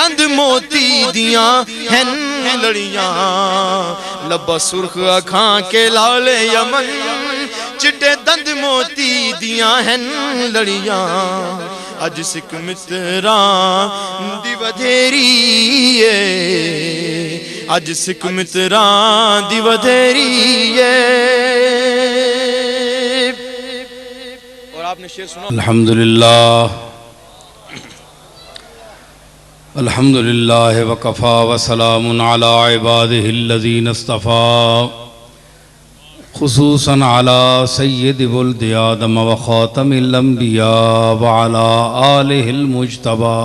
दंद मोती दियां हैं लड़ियां, लब्बा सुर्ख अखां के लाले यमन, चिट्टे दंद मोती दियां हैं लड़ियां। अज सिख मित्रां दी वधेरी है, अज सिख मित्रां दी वधेरी है। और आपने शेर सुना? अल्हम्दुलिल्लाह अल्हम्दुलिल्लाह वकफ़ा वसलामुन अला इबादिहिल्लज़ीना इस्तफ़ा, खुसूसन अला सय्यिदि वुल्दि आदम व ख़ातमिल अंबिया व अला आलिहिल मुज्तबा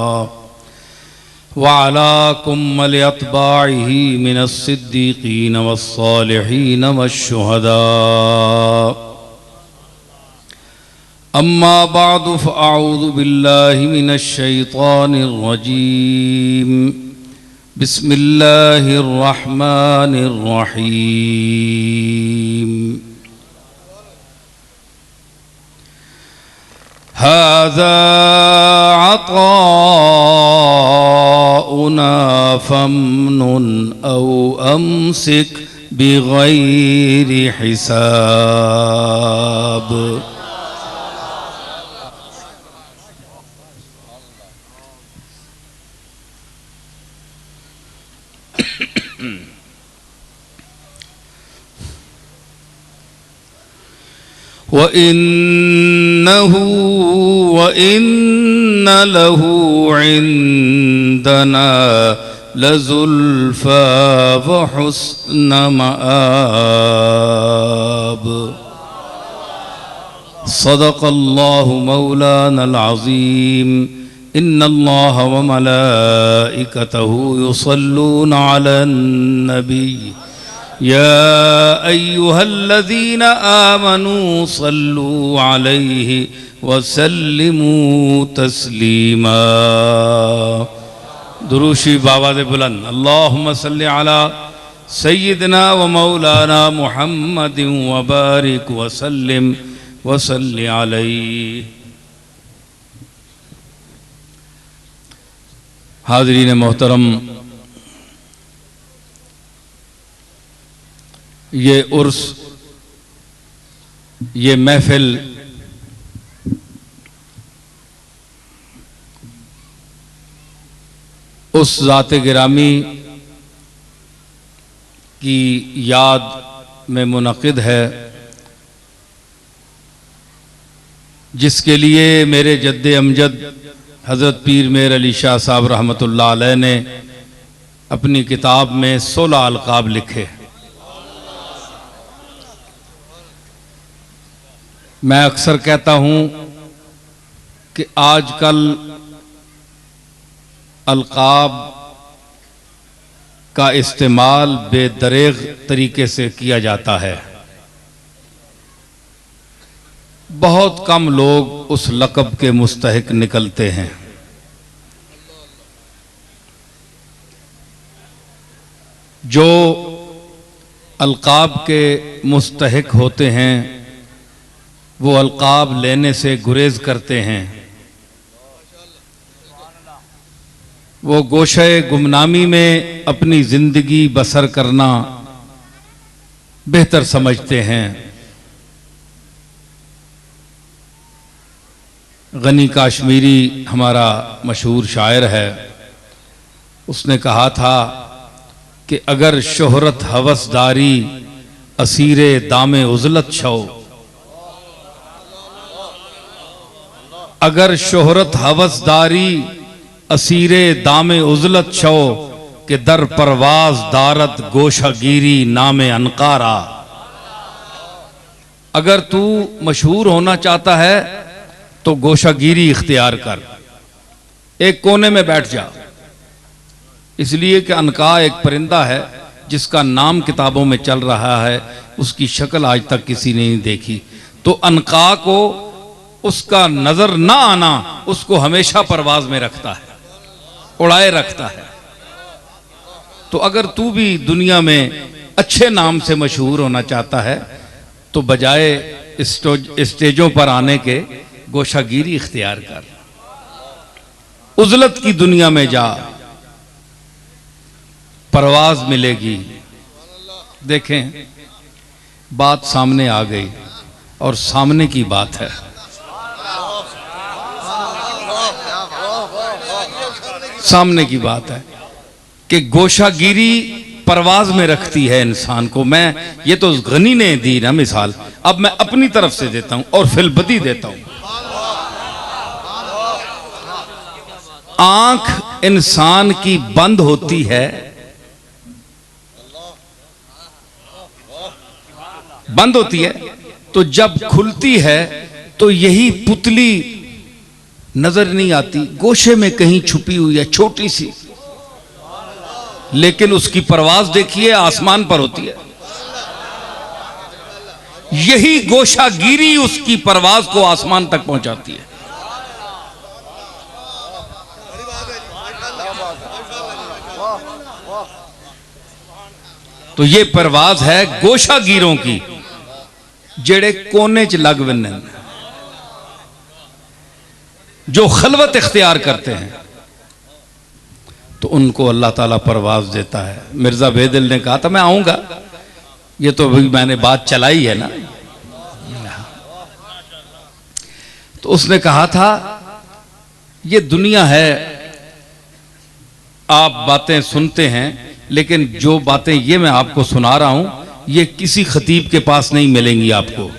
व अला कुम्मल अत्बाइही मिनस सिद्दीक़ीन वस्सालिहीन वश्शुहदा। अम्मा बादु फ़अऊज़ु बिल्लाहि मिनश शैतानिर रजीम। बिस्मिल्लाहिर रहमानिर रहीम। हाज़ा अताउना फमनुन औ अमसिक बिगैरि हिसाब। व इन्न लहू इंदना लज़ुल्फ़ा व हुस्न मआब। सदक़ल्लाहु मौलानल अज़ीम। इन्नल्लाह व मलाइकतहु युसल्लूना अलन नबी या अय्युहल्लज़ीना आमनू सल्लू अलैहि वसल्लिमू तस्लीमा। दुरूशी बावाज़े बुलंद। अल्लाहुम्मा सल्लि अला सय्यिदिना व मौलाना मुहम्मदिन व बारिक व सल्लिम व सल्लि अलैहि। हाज़रीन मोहतरम, ये उर्स, ये महफिल उस ज़ात गिरामी की याद में मुनक़िद है जिसके लिए मेरे जद्दे अमजद हज़रत पीर मेर अली शाह साहब रहमतुल्लाह अलैह ने अपनी किताब में 16 अलक़ाब लिखे। मैं अक्सर कहता हूँ कि आजकल अलक़ाब का इस्तेमाल बेदरेग तरीके से किया जाता है। बहुत कम लोग उस लक़ब के मुस्तहिक निकलते हैं। जो अलक़ाब के मुस्तहिक होते हैं वो अलक़ाब लेने से गुरेज करते हैं। वो गोशे गुमनामी में अपनी ज़िंदगी बसर करना बेहतर समझते हैं। गनी काश्मीरी हमारा मशहूर शायर है, उसने कहा था कि अगर शोहरत हवसदारी असीरे दामे उज़लत छो, अगर शोहरत हवसदारी असीरे दामे उज़लत छो कि दर परवाज दारत गोशागिरी नामे अनकारा। अगर तू मशहूर होना चाहता है तो गोशागिरी इख्तियार कर, एक कोने में बैठ जा। इसलिए कि अनका एक परिंदा है जिसका नाम किताबों में चल रहा है, उसकी शक्ल आज तक किसी ने नहीं देखी। तो अनका को उसका नजर ना आना उसको हमेशा परवाज में रखता है, उड़ाए रखता है। तो अगर तू भी दुनिया में अच्छे नाम से मशहूर होना चाहता है तो बजाय स्टेजों पर आने के गोशागिरी इख्तियार कर, उज़लत की दुनिया में जा, परवाज मिलेगी। देखें, बात सामने आ गई और सामने की बात है। सामने की बात है कि गोशागिरी परवाज में रखती है इंसान को। मैं ये तो गनी ने दी ना मिसाल, अब मैं अपनी तरफ से देता हूं और फिलबदी देता हूं। आंख इंसान की बंद होती है, बंद होती है, तो जब खुलती है तो यही पुतली नजर नहीं आती, गोशे में कहीं छुपी हुई है, छोटी सी, लेकिन उसकी परवाज देखिए आसमान पर होती है। यही गोशागिरी उसकी परवाज को आसमान तक पहुंचाती है। तो ये परवाज है गोशागिरों की, जेड़े कोने च लग बने, जो खलवत इख्तियार करते हैं, तो उनको अल्लाह ताला परवाज देता है। मिर्जा बेदिल ने कहा था मैं आऊंगा, ये तो अभी मैंने बात चलाई है ना। तो उसने कहा था ये दुनिया है, आप बातें सुनते हैं, लेकिन जो बातें ये मैं आपको सुना रहा हूं ये किसी खतीब के पास नहीं मिलेंगी आपको।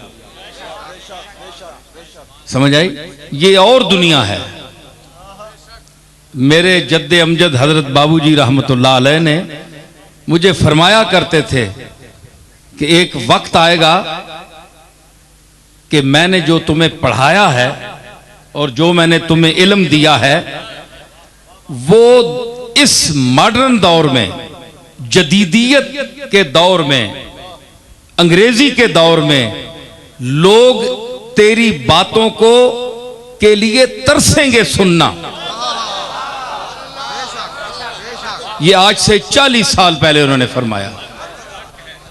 समझ आई? ये और दुनिया है। मेरे जद्दे अमजद हजरत बाबूजी रहमतुल्लाह अलैह ने मुझे फरमाया करते थे कि एक वक्त आएगा कि मैंने जो तुम्हें पढ़ाया है और जो मैंने तुम्हें इल्म दिया है, वो इस मॉडर्न दौर में, जदीदियत के दौर में, अंग्रेजी के दौर में लोग तेरी बातों को के लिए तरसेंगे सुनना। ये आज से 40 साल पहले उन्होंने फरमाया।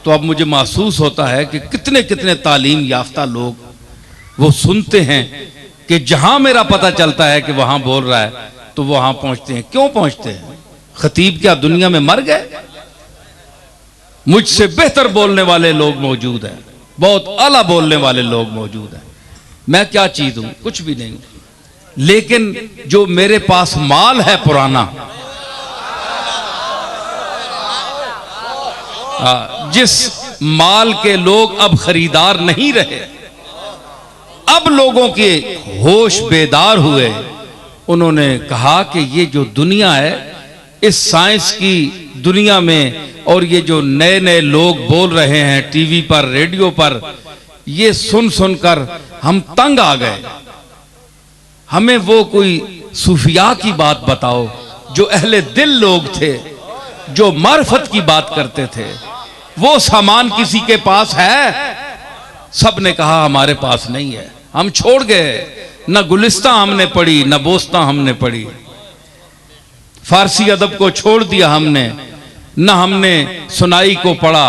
तो अब मुझे महसूस होता है कि कितने कितने तालीम याफ्ता लोग वो सुनते हैं कि जहां मेरा पता चलता है कि वहां बोल रहा है तो वहां पहुंचते हैं। क्यों पहुंचते हैं? खतीब क्या दुनिया में मर गए? मुझसे बेहतर बोलने वाले लोग मौजूद हैं, बहुत आला बोलने वाले लोग मौजूद हैं। मैं क्या चीज हूं? कुछ भी नहीं। लेकिन जो मेरे पास माल है पुराना, जिस माल के लोग अब खरीदार नहीं रहे, अब लोगों के होश बेदार हुए, उन्होंने कहा कि ये जो दुनिया है, इस साइंस की दुनिया में, और ये जो नए नए लोग बोल रहे हैं टीवी पर, रेडियो पर, ये सुन सुनकर हम तंग आ गए। हमें वो कोई सूफिया की बात बताओ, जो अहले दिल लोग थे, जो मार्फत की बात करते थे। वो सामान किसी के पास है? सब ने कहा हमारे पास नहीं है, हम छोड़ गए। न गुलिस्तां हमने पढ़ी, न बोस्तां हमने पढ़ी, फारसी अदब को छोड़ दिया हमने, न हमने सुनाई को पढ़ा,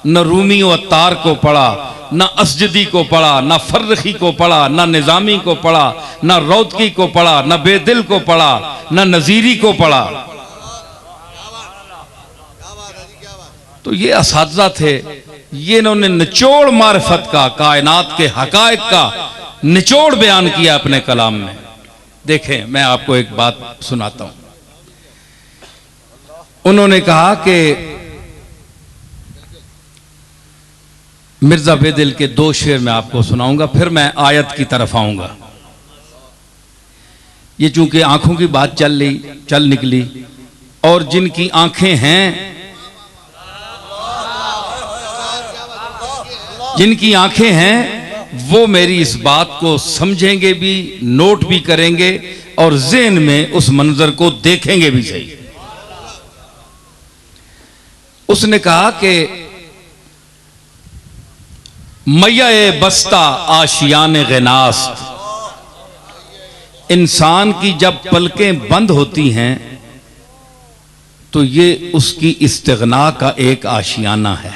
न रूमी व अत्तार को पढ़ा, न असजदी को पढ़ा, न फर्रखी को पढ़ा, न निजामी को पढ़ा, न रौदकी को पढ़ा, न बेदिल को पढ़ा, न नजीरी को पढ़ा। तो ये असातिज़ा थे, ये इन्होंने निचोड़ मारिफत का, कायनात के हकायक का निचोड़ बयान किया अपने कलाम में। देखें, मैं आपको एक बात सुनाता हूं। उन्होंने कहा कि मिर्जा बेदिल के 2 शेर मैं आपको सुनाऊंगा, फिर मैं आयत की तरफ आऊंगा। ये चूंकि आंखों की बात चल निकली, और जिनकी आंखें हैं, जिनकी आंखें हैं, वो मेरी इस बात को समझेंगे भी, नोट भी करेंगे, और ज़हन में उस मंजर को देखेंगे भी सही। उसने कहा कि मैया बस्ता आशियान गिनास्त, इंसान की जब पलकें बंद होती हैं तो ये उसकी इस्तिगना का एक आशियाना है।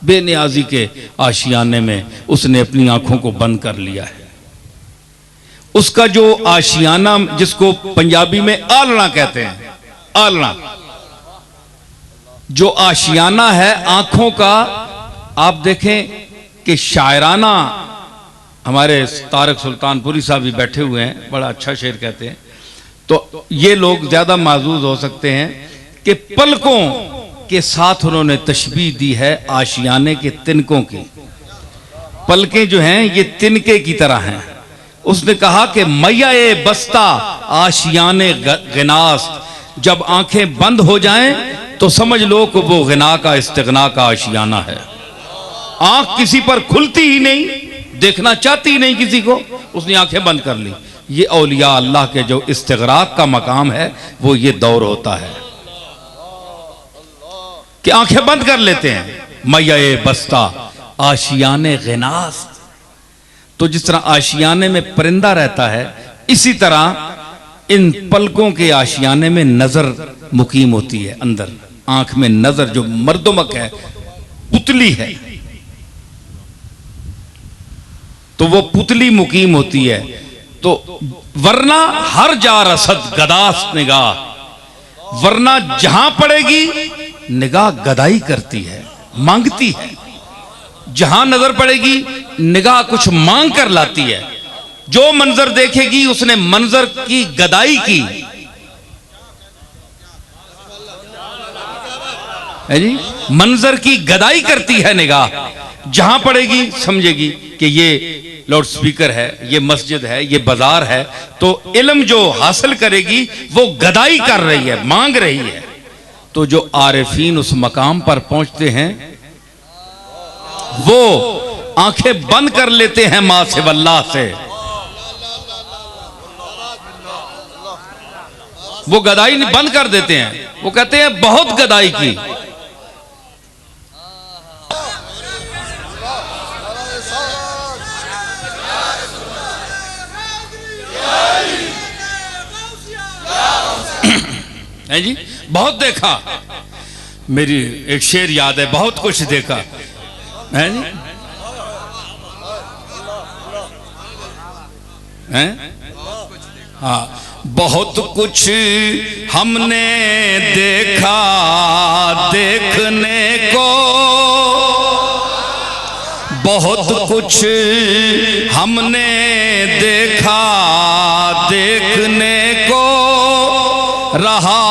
बेनियाजी के आशियाने में उसने अपनी आंखों को बंद कर लिया है। उसका जो आशियाना, जिसको पंजाबी में आलना कहते हैं, आलना, जो आशियाना है आंखों का, आप देखें कि शायराना, हमारे तारक सुल्तानपुरी साहब भी बैठे हुए हैं, बड़ा अच्छा शेर कहते हैं, तो ये लोग ज्यादा माजूज हो सकते हैं कि पलकों के साथ उन्होंने तशबीह दी है आशियाने के तिनकों की। पलकें जो हैं ये तिनके की तरह हैं। उसने कहा कि मैया ए बस्ता आशियाने गिनास, जब आंखें बंद हो जाएं तो समझ लो कि वो गिना का इस्तिगना का आशियाना है। आंख किसी पर खुलती ही नहीं, देखना चाहती ही नहीं किसी को, उसने आंखें बंद कर ली। ये औलिया अल्लाह के जो इस्तिगराक का मकाम है वो ये दौर होता है कि आंखें बंद कर लेते हैं। मैया ए बस्ता आशियाने गिनास, तो जिस तरह आशियाने में परिंदा रहता है, इसी तरह इन पलकों के आशियाने में नजर मुकीम होती है। अंदर आंख में नजर जो मर्दमक है, पुतली है, तो वो पुतली मुकीम होती है। तो वरना हर जा रसद गदास निगाह, वरना जहां पड़ेगी निगाह गदाई करती है, मांगती है। जहां नजर पड़ेगी निगाह कुछ मांग कर लाती है। जो मंजर देखेगी उसने मंजर की गदाई की है जी, मंजर की गदाई करती है निगाह। जहां पड़ेगी समझेगी कि ये लाउड स्पीकर है, ये मस्जिद है, ये बाजार है, तो इल्म जो हासिल करेगी वो गदाई कर रही है, मांग रही है। तो जो आरिफीन उस मकाम पर पहुंचते हैं वो आंखें बंद कर लेते हैं मां से वल्लाह से, वो गदाई बंद कर देते हैं। वो कहते हैं बहुत गदाई की। है जी, बहुत देखा, मेरी एक शेर याद है, बहुत कुछ देखा है जी, हैं? हाँ, बहुत कुछ हमने देखा देखने को, बहुत कुछ हमने देखा देखने को, रहा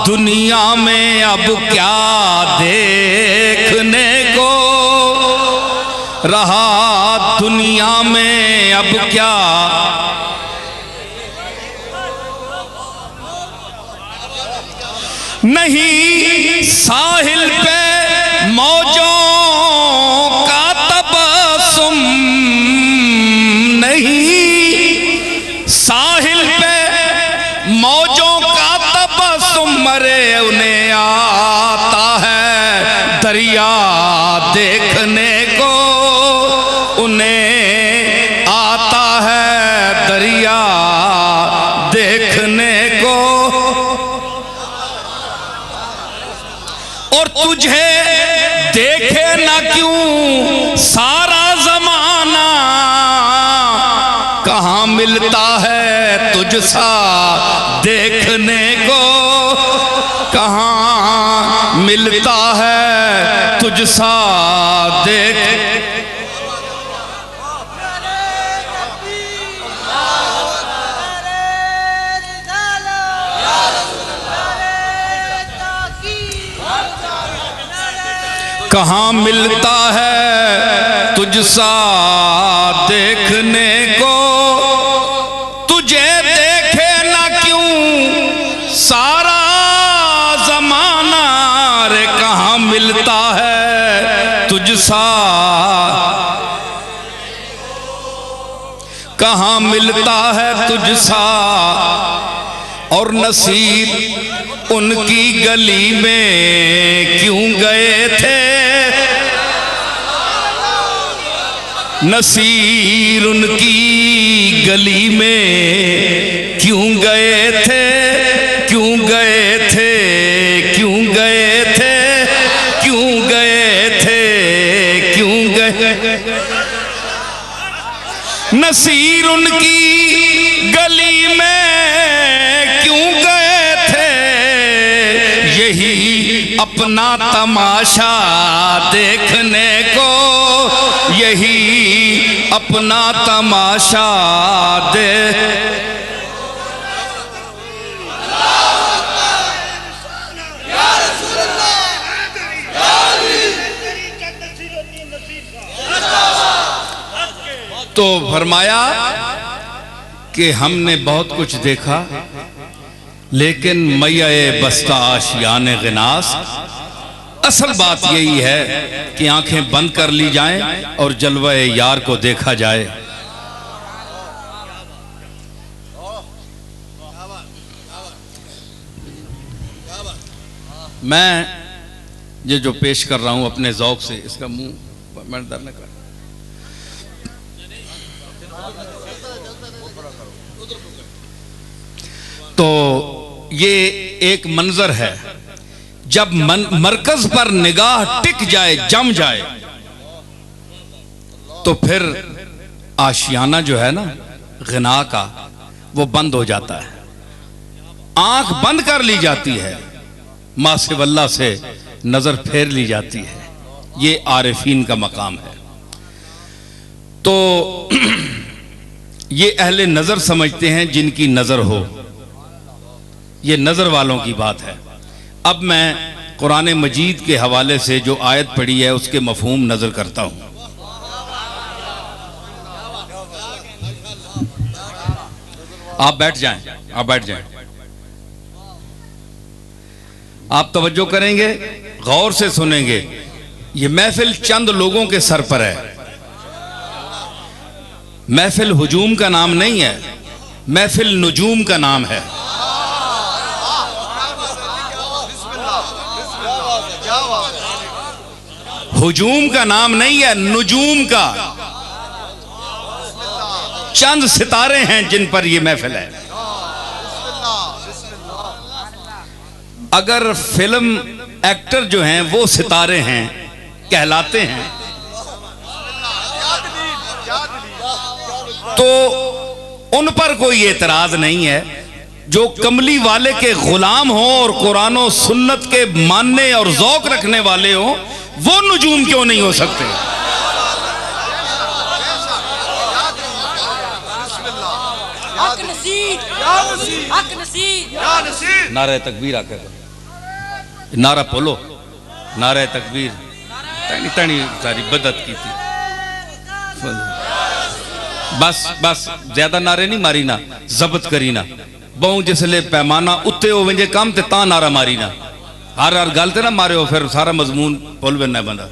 दुनिया में अब क्या देखने को, रहा दुनिया में अब क्या। नहीं साहिल पे मौजों का तबस्सुम, नहीं साहिल पे मौजों का तबस्सुम, मरे उन्हें आता है दरिया देखने को, उन्हें आता है दरिया देखने को। और तुझे देखे ना क्यों सारा जमाना, कहां मिलता है तुझसा देखने को, कहां मिलता है तुझसा देख। कहां मिलता है तुझसा देखने को, तुझे देखे ना क्यों सारा जमाना, रे कहां मिलता है तुझसा, कहां मिलता है तुझसा। और नसीब उनकी गली में क्यों गए थे, नसीर उनकी गली में क्यों गए थे, क्यों गए थे, क्यों गए थे, क्यों गए थे, क्यों गए। नसीर उनकी गली में क्यों गए थे, यही अपना तमाशा देखने को, यही अपना तमाशा दे। तो फरमाया कि हमने बहुत कुछ देखा, लेकिन मैया बस्ता आशियान गिनास, असल बात यही है कि आंखें बंद कर ली जाएं और जलवा यार को देखा जाए। मैं ये जो पेश कर रहा हूं अपने ज़ौक़ से, इसका मुंह मैं दर न कर। तो ये एक मंजर है, जब मरकज पर निगाह टिक जाए, जम जाए, तो फिर आशियाना जो है ना गिना का, वो बंद हो जाता है, आंख बंद कर ली जाती है, मां से वल्लाह से नजर फेर ली जाती है। ये आरिफीन का मकाम है। तो ये अहले नजर समझते हैं जिनकी नजर हो, ये नजर वालों की बात है। अब मैं कुरान मजीद के हवाले से जो आयत पढ़ी है उसके मफहूम नजर करता हूं। आप बैठ जाएं, आप बैठ जाएं। आप तवज्जो करेंगे, गौर से सुनेंगे। ये महफिल चंद लोगों के सर पर है। महफिल हुजूम का नाम नहीं है, महफिल नुजूम का नाम है। हुजूम का नाम नहीं है, नुजूम का। चंद सितारे हैं जिन पर यह महफिल है। अगर फिल्म एक्टर जो हैं वो सितारे हैं, कहलाते हैं, तो उन पर कोई एतराज नहीं है। जो कमली वाले के गुलाम हो और कुरान और सुन्नत के मानने और ज़ौक़ रखने वाले हो, वो नुजूम क्यों नहीं हो सकते? नारे तकबीर आकर, नारा बोलो, नारे तकबीर। तनी तनी सारी बदत की थी। बस बस ज्यादा नारे नहीं मारी ना, जबत करी ना। बहु जिसले पैमाना उत्ते हो वंजे काम ते ता नारा मारी ना। हर हर गल ते ना मारे हो, फिर सारा मजमून भुल बनना बंदा।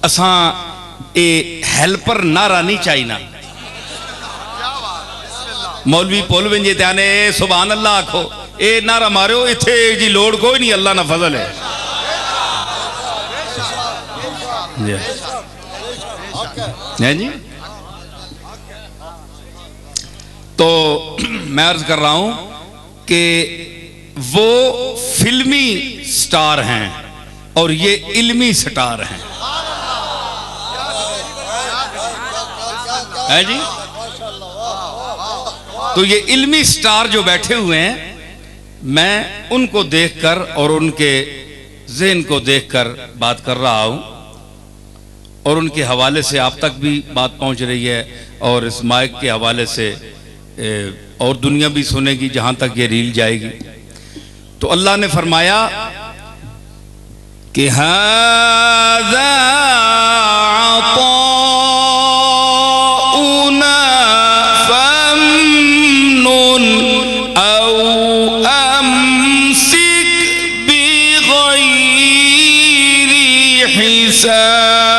असां ए हेल्पर नारा नहीं चाहिए। मौलवी भुल वंजे ते आने सुभान अल्लाह आखो, ए नारा मारो, इथे जी लोड़ कोई नहीं, अल्लाह ना फजल है। जी तो मैं अर्ज कर रहा हूं कि वो फिल्मी स्टार हैं और ये इल्मी स्टार हैं। है जी। तो ये इल्मी स्टार जो बैठे हुए हैं, मैं उनको देखकर और उनके ज़हन को देखकर बात कर रहा हूं, और उनके हवाले से आप तक भी बात पहुंच रही है, और इस माइक के हवाले से और दुनिया भी सुनेगी जहां तक ये रील जाएगी। तो अल्लाह ने फरमाया कि हाज़ा अताउना फम्नुन औ अमसिक बिगैरि हिसाब।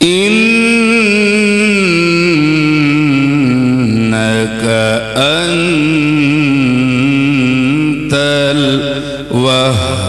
इन्नका अंतल वहाब।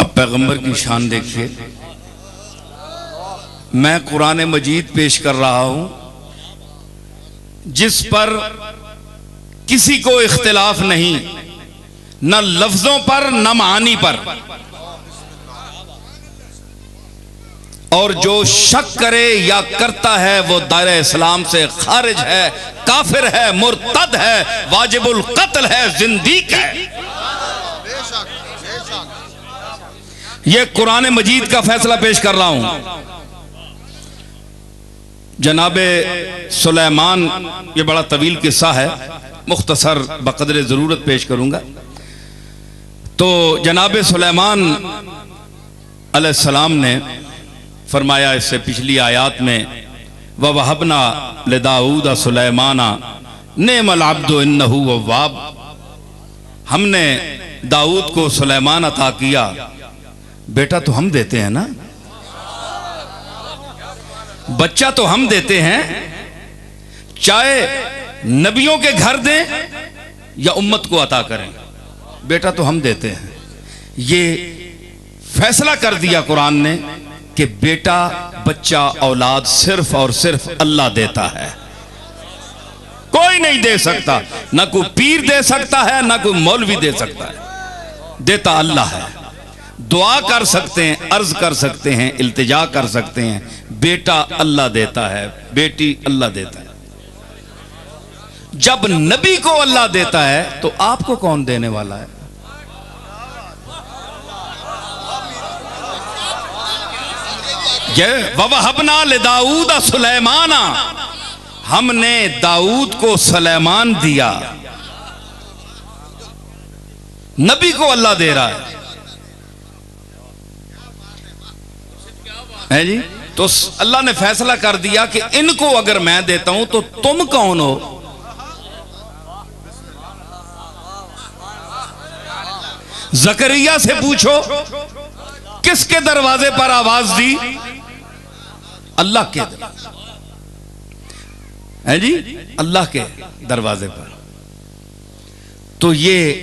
अब पैगंबर की शान देखिए। मैं कुरान मजीद पेश कर रहा हूं जिस पर किसी को इख्तिलाफ नहीं, न लफ्जों पर न मानी पर। और जो शक करे या करता है वो दायरे इस्लाम से खारिज है, काफिर है, मुर्तद है, वाजिबुल कत्ल है, जिंदीक है। ये कुरान मजीद का फैसला पेश कर रहा हूं। जनाबे सुलेमान, ये बड़ा तवील किस्सा है, मुख्तसर बकदर जरूरत पेश करूंगा। तो जनाबे सुलेमान अलैहिस्सलाम ने फरमाया इससे पिछली आयात में, व वहबना लिदाऊद सुलेमाना नेमल अब्दु इन्नहु अव्वाब। हमने दाऊद को सुलेमान अता किया। बेटा तो हम देते हैं ना, बच्चा तो हम देते हैं, चाहे नबियों के घर दें या उम्मत को अता करें, बेटा तो हम देते हैं। ये फैसला कर दिया कुरान ने कि बेटा, बच्चा, औलाद सिर्फ और सिर्फ अल्लाह देता है, कोई नहीं दे सकता। ना कोई पीर दे सकता है, ना कोई मौलवी दे सकता है, देता अल्लाह है। दुआ कर सकते हैं, अर्ज कर सकते हैं, इल्तिजा कर सकते हैं, बेटा अल्लाह देता है, बेटी अल्लाह देता है। जब नबी को अल्लाह देता है तो आपको कौन देने वाला है? ववहबना लिदाऊद सुलेमाना, हमने दाऊद को सुलेमान दिया। नबी को अल्लाह दे रहा है जी। तो अल्लाह ने फैसला कर दिया कि इनको अगर मैं देता हूं तो तुम कौन हो? जकरिया से पूछो किसके दरवाजे पर आवाज दी? अल्लाह के है जी, अल्लाह के दरवाजे पर। तो ये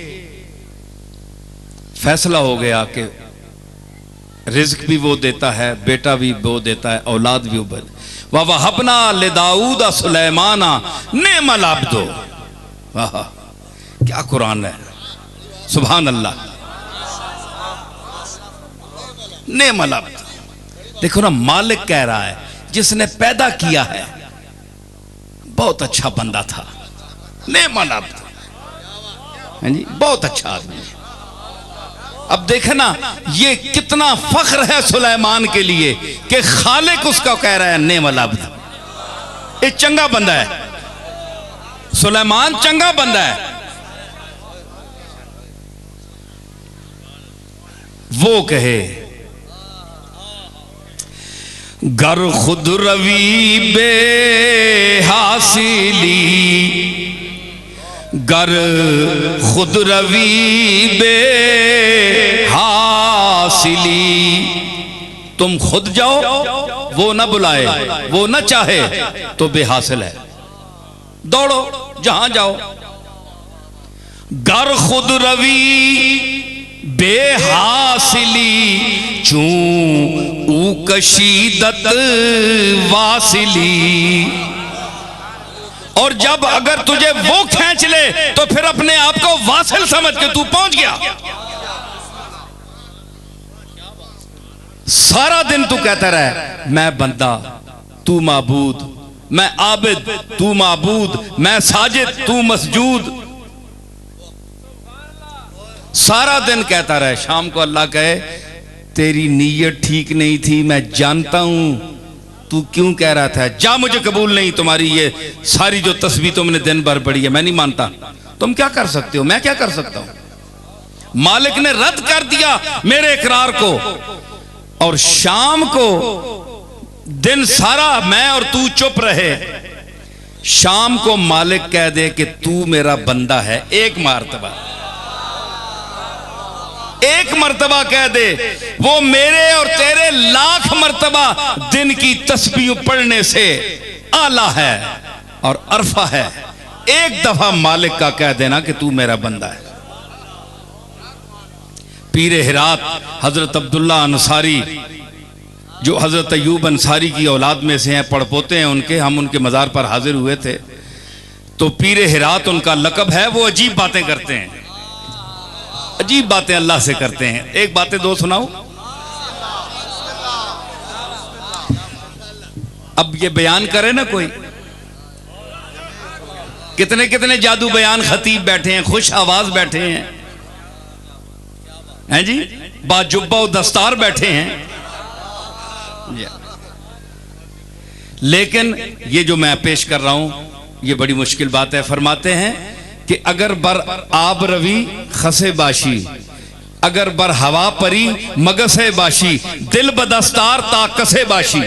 फैसला हो गया कि रिज्क भी वो देता है, बेटा भी वो देता है, औलाद भी वो। वा वहबना ले दाऊद सुलैमाना नेमल अब्दो। वाह क्या कुरान है, सुभान अल्लाह। नेमल अब्द, देखो ना, मालिक कह रहा है जिसने पैदा किया है बहुत अच्छा बंदा था, नेमल अब्द है जी, बहुत अच्छा आदमी है। अब देखे ना ये कितना फख्र है सुलेमान के लिए कि खालिक उसका कह रहा है नेमल अब्द, ये चंगा बंदा है, सुलेमान चंगा बंदा है। वो कहे गर खुद रवि बे हासिली, गर खुद रवि बे हासिली, तुम खुद जाओ वो ना बुलाए, वो ना चाहे तो बेहासिल है, दौड़ो जहां जाओ। गर खुद रवि बेहासिली चूं ऊ कशीदत वासिली, और जब अगर तुझे वो खींच ले तो फिर अपने आप को वासिल समझ के तू पहुंच गया। सारा दिन तू कहता रहे मैं बंदा तू माबूद, मैं आबिद तू माबूद, मैं साजिद तू मसजूद, सारा दिन कहता रहे। शाम को अल्लाह कहे तेरी नीयत ठीक नहीं थी, मैं जानता हूं तू क्यों कह रहा था, जा मुझे कबूल नहीं तुम्हारी ये सारी जो तस्बीह तुमने दिन भर पढ़ी है, मैं नहीं मानता। तुम क्या कर सकते हो, मैं क्या कर सकता हूं। मालिक ने रद्द कर दिया मेरे इकरार को, और शाम को दिन सारा मैं और तू चुप रहे, शाम को मालिक कह दे कि तू मेरा बंदा है, एक मर्तबा कह दे, वो मेरे और तेरे लाख मर्तबा दिन की तस्बीह पढ़ने से आला है और अरफा है। एक दफा मालिक का कह देना कि तू मेरा बंदा है। पीरे हिरात हजरत अब्दुल्ला अंसारी, जो हजरत अयूब अंसारी की औलाद में से हैं, पड़पोते हैं उनके, हम उनके मज़ार पर हाजिर हुए थे। तो पीरे हिरात उनका लक़ब है। वो अजीब बातें करते हैं, अजीब बातें अल्लाह से करते हैं। एक बातें दो सुनाऊं। अब ये बयान करे ना कोई, कितने कितने जादू बयान खतीब बैठे हैं, खुश आवाज बैठे हैं जी, बाजुब्बा और दस्तार बैठे हैं। लेकिन ये जो मैं पेश कर रहा हूं ये बड़ी मुश्किल बात है। फरमाते हैं कि अगर बर आब रवि खसे बाशी, अगर बर हवा परी मगसे बाशी, दिल बदस्तार ताकसे बाशी।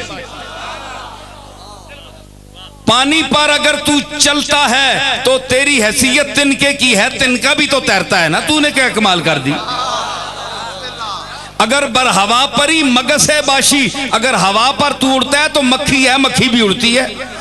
पानी पर अगर तू चलता है तो तेरी हैसियत तिनके की है, तिनका भी तो तैरता है ना, तूने क्या कमाल कर दी। अगर बर हवा परी मगसे बाशी, अगर हवा पर तू उड़ता है तो मक्खी है, मक्खी भी उड़ती है।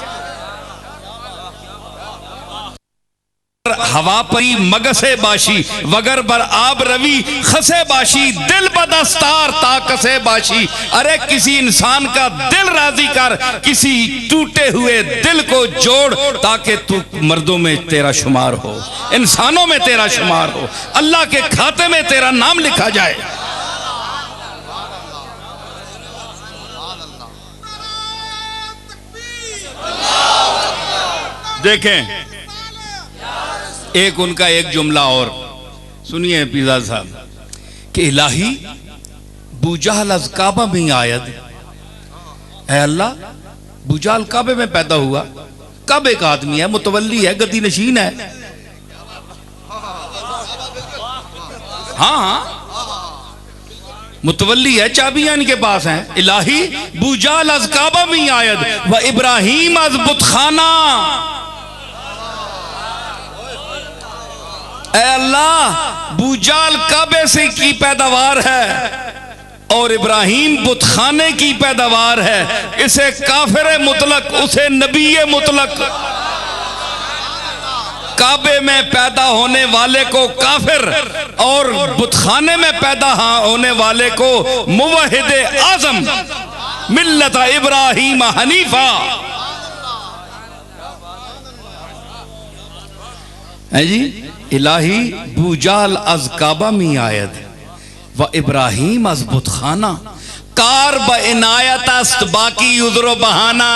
हवा परी मगसे बाशी, वगर बर आब रवि खसे बाशी, दिल बदस्तार ताकसे बाशी। अरे किसी इंसान का दिल राजी कर, किसी टूटे हुए दिल को जोड़, ताकि तू मर्दों में तेरा शुमार हो, इंसानों में तेरा शुमार हो, अल्लाह के खाते में तेरा नाम लिखा जाए। देखें एक उनका एक जुमला और सुनिए पीज़ा साहब कि इलाही बुजाल अज काबा में आयद, है अल्लाह बुजाल काबे में पैदा हुआ, काबे का आदमी है, मुतवल्ली है, गद्दी नशीन है। हाँ हाँ, मुतवल्ली है, चाबियां इनके पास हैं। इलाही बूजाल अज काबा में आयद व इब्राहिम अज बुतखाना। ऐ अल्लाह, बूजाल काबे से की पैदावार है और इब्राहिम बुतखाने की पैदावार है। इसे काफिर मुतलक, उसे नबी मुतलक। काबे में पैदा होने वाले को काफिर और बुतखाने में पैदा होने वाले को मुवहिद आजम, मिल्लत इब्राहिम हनीफा। है जी, इलाही बूजाल अज काबा में आयद व इब्राहिम अज बुतखाना। कार ब इनायत अस्त बाकी उजरो बहाना।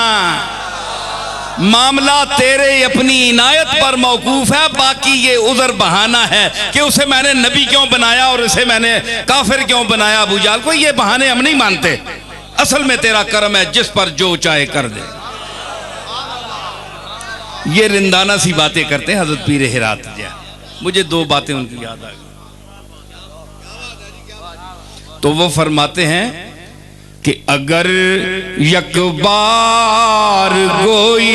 मामला तेरे अपनी इनायत पर मौकूफ है, बाकी ये उजर बहाना है कि उसे मैंने नबी क्यों बनाया और इसे मैंने काफिर क्यों बनाया। अबू जाल को ये बहाने हम नहीं मानते। असल में तेरा करम है, जिस पर जो चाहे कर दे। ये रिंदाना सी बातें करते हैं हजरत पीर हिरात जी। मुझे दो बातें उनकी याद आ गई। तो वो फरमाते हैं कि अगर यक बार कोई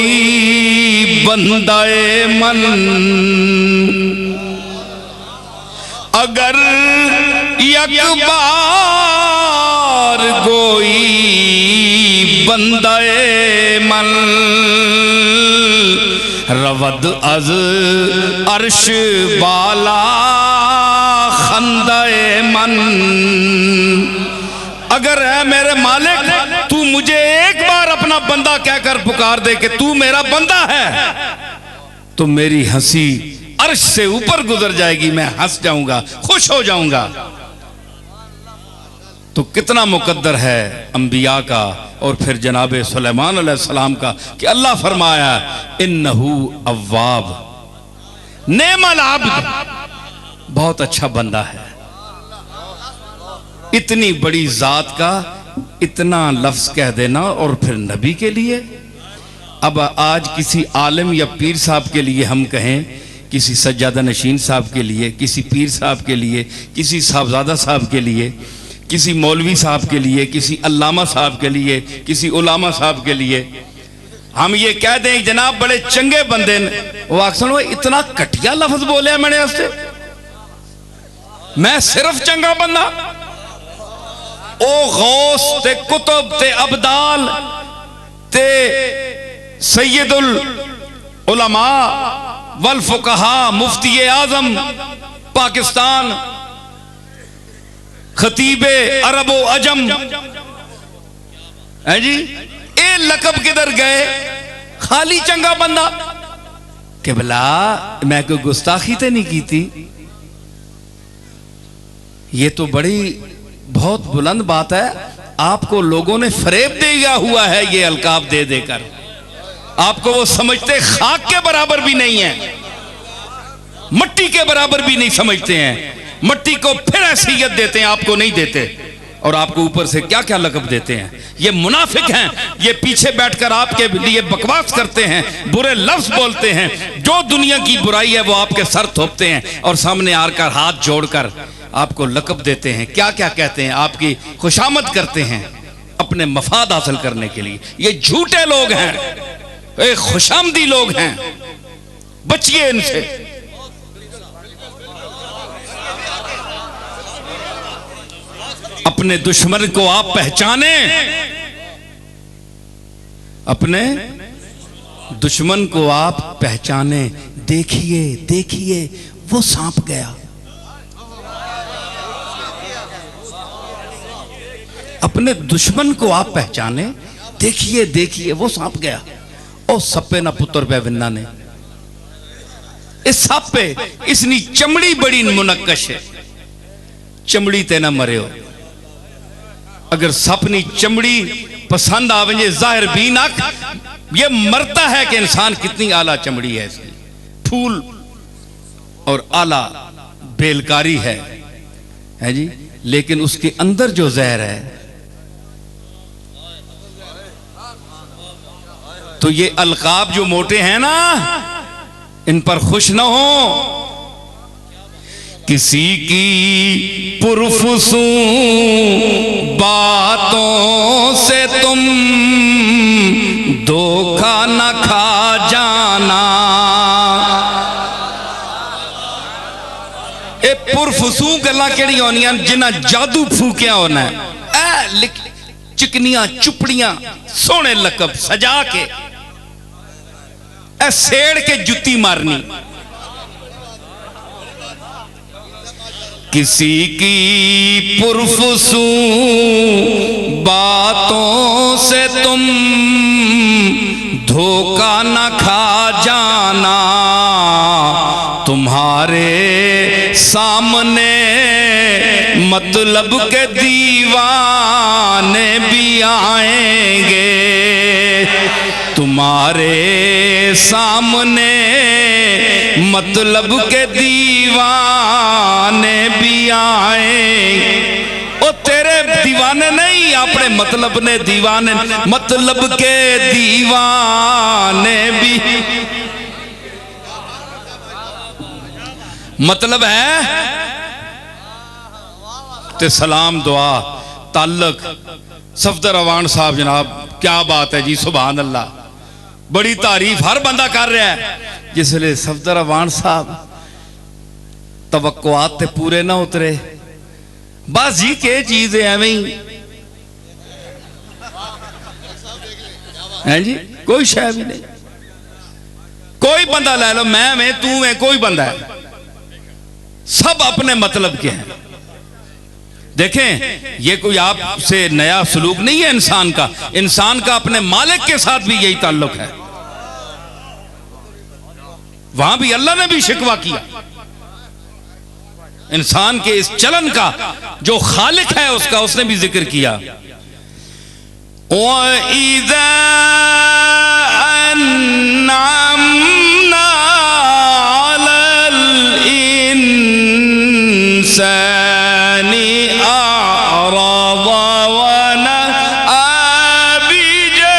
बंदाए मन, अगर यक बार कोई बंदाए मन, रवद अज अर्श बाला खंदाए मन। अगर है मेरे मालिक, तू मुझे एक बार अपना बंदा कहकर पुकार दे कि तू मेरा बंदा है, तो मेरी हंसी अर्श से ऊपर गुजर जाएगी। मैं हंस जाऊंगा, खुश हो जाऊंगा। तो कितना मुकद्दर है अंबिया का और फिर जनाबे सुलेमान अलैहिस्सलाम का कि अल्लाह फरमाया इन्नहू अव्वाब नेमल अब्द, बहुत अच्छा बंदा है। इतनी बड़ी जात का इतना लफ्ज कह देना और फिर नबी के लिए। अब आज किसी आलिम या पीर साहब के लिए हम कहें, किसी सज्जादा नशीन साहब के लिए, किसी पीर साहब के लिए, किसी साहबजादा साहब के लिए, किसी मौलवी साहब के लिए, किसी अल्लामा साहब के लिए, किसी उलामा साहब के लिए हम ये कह दें जनाब बड़े चंगे बंदे ने, वो आखसन वो इतना घटिया लफ्ज बोले मैंने उससे, मैं सिर्फ चंगा बंदा। ओ गौस ते कुतुब ते अबदाल ते सैयदुल उलमा वल फुकहा मुफ्ती आजम पाकिस्तान, खतीबे अरब व अजम है जी, ए लकब किधर गए? खाली चंगा बंदा। कि भला मैं कोई गुस्ताखी तो नहीं की थी? ये तो बड़ी बहुत बुलंद बात है। आपको लोगों ने फरेब दिया हुआ है ये अलकाब दे देकर। आपको वो समझते खाक के बराबर भी नहीं है, मट्टी के बराबर भी नहीं समझते हैं। मट्टी को फिर हैसियत देते हैं, आपको नहीं देते, और आपको ऊपर से क्या क्या लक़ब देते हैं। ये मुनाफिक हैं, ये पीछे बैठकर आपके लिए बकवास करते हैं, बुरे लफ्ज बोलते हैं। जो दुनिया की बुराई है वो आपके सर थोपते हैं और सामने आकर हाथ जोड़कर आपको लक़ब देते हैं। क्या क्या कहते हैं, आपकी खुशामद करते हैं अपने मफाद हासिल करने के लिए। ये झूठे लोग हैं, ये खुशामदी लोग हैं, बचिए इनसे। अपने दुश्मन को आप पहचाने, अपने दुश्मन को आप पहचाने। देखिए देखिए वो सांप गया, अपने दुश्मन को आप पहचाने। देखिए देखिए वो सांप गया। ओ सप्पे ना पुत्र पे विन्ना ने, इस सांप पे इसनी चमड़ी बड़ी मुनक्कश है, चमड़ी ते ना मरे हो। अगर सपनी चमड़ी पसंद आवे जाहिर भी ना, ये मरता है कि इंसान कितनी आला चमड़ी है इसकी, फूल और आला बेलकारी है जी। लेकिन उसके अंदर जो जहर है, तो ये अलकाब जो मोटे हैं ना, इन पर खुश ना हो। किसी की पुरफुसूं बातों से तुम धोखा न खा जाना। ये पुरफुसूं गल्लां केड़ी होनियां जिन्हां जादू फूकिया होना है। चिकनियां चुपड़ियां सोहने लकब सजा के सेड़ के जुत्ती मारनी। किसी की पुरफुसूं बातों से तुम धोखा न खा जाना। तुम्हारे सामने मतलब के दीवाने भी आएंगे। तुम्हारे सामने मतलब के दीवाने भी आएंगे। ओ तेरे दीवाने नहीं, अपने मतलब ने दीवाने, मतलब के दीवाने भी। मतलब है ते सलाम दुआ ताल्लुक। सफदर अवान साहब जनाब, क्या बात है जी, सुभान अल्लाह, बड़ी तारीफ हर बंदा कर रहा है। जिसले सफदर अवान साहब तवक्कुआत ते पूरे ना उतरे, बस जी के चीज है एवं ही है जी, कोई शय भी नहीं। कोई बंदा ले लो, मैं तू में, कोई बंदा है, सब अपने मतलब के हैं। देखें, ये कोई आपसे नया सलूक नहीं है इंसान का। इंसान का अपने मालिक के साथ भी यही ताल्लुक है। वहां भी अल्लाह ने भी शिकवा किया इंसान के इस चलन का। जो खालिक है उसका उसने भी जिक्र किया। वइज़ा अन्अमना अलल इंसानी अअरज़ वनअ बिजानिबिही।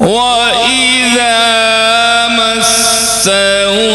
वइज़ा मस्सहु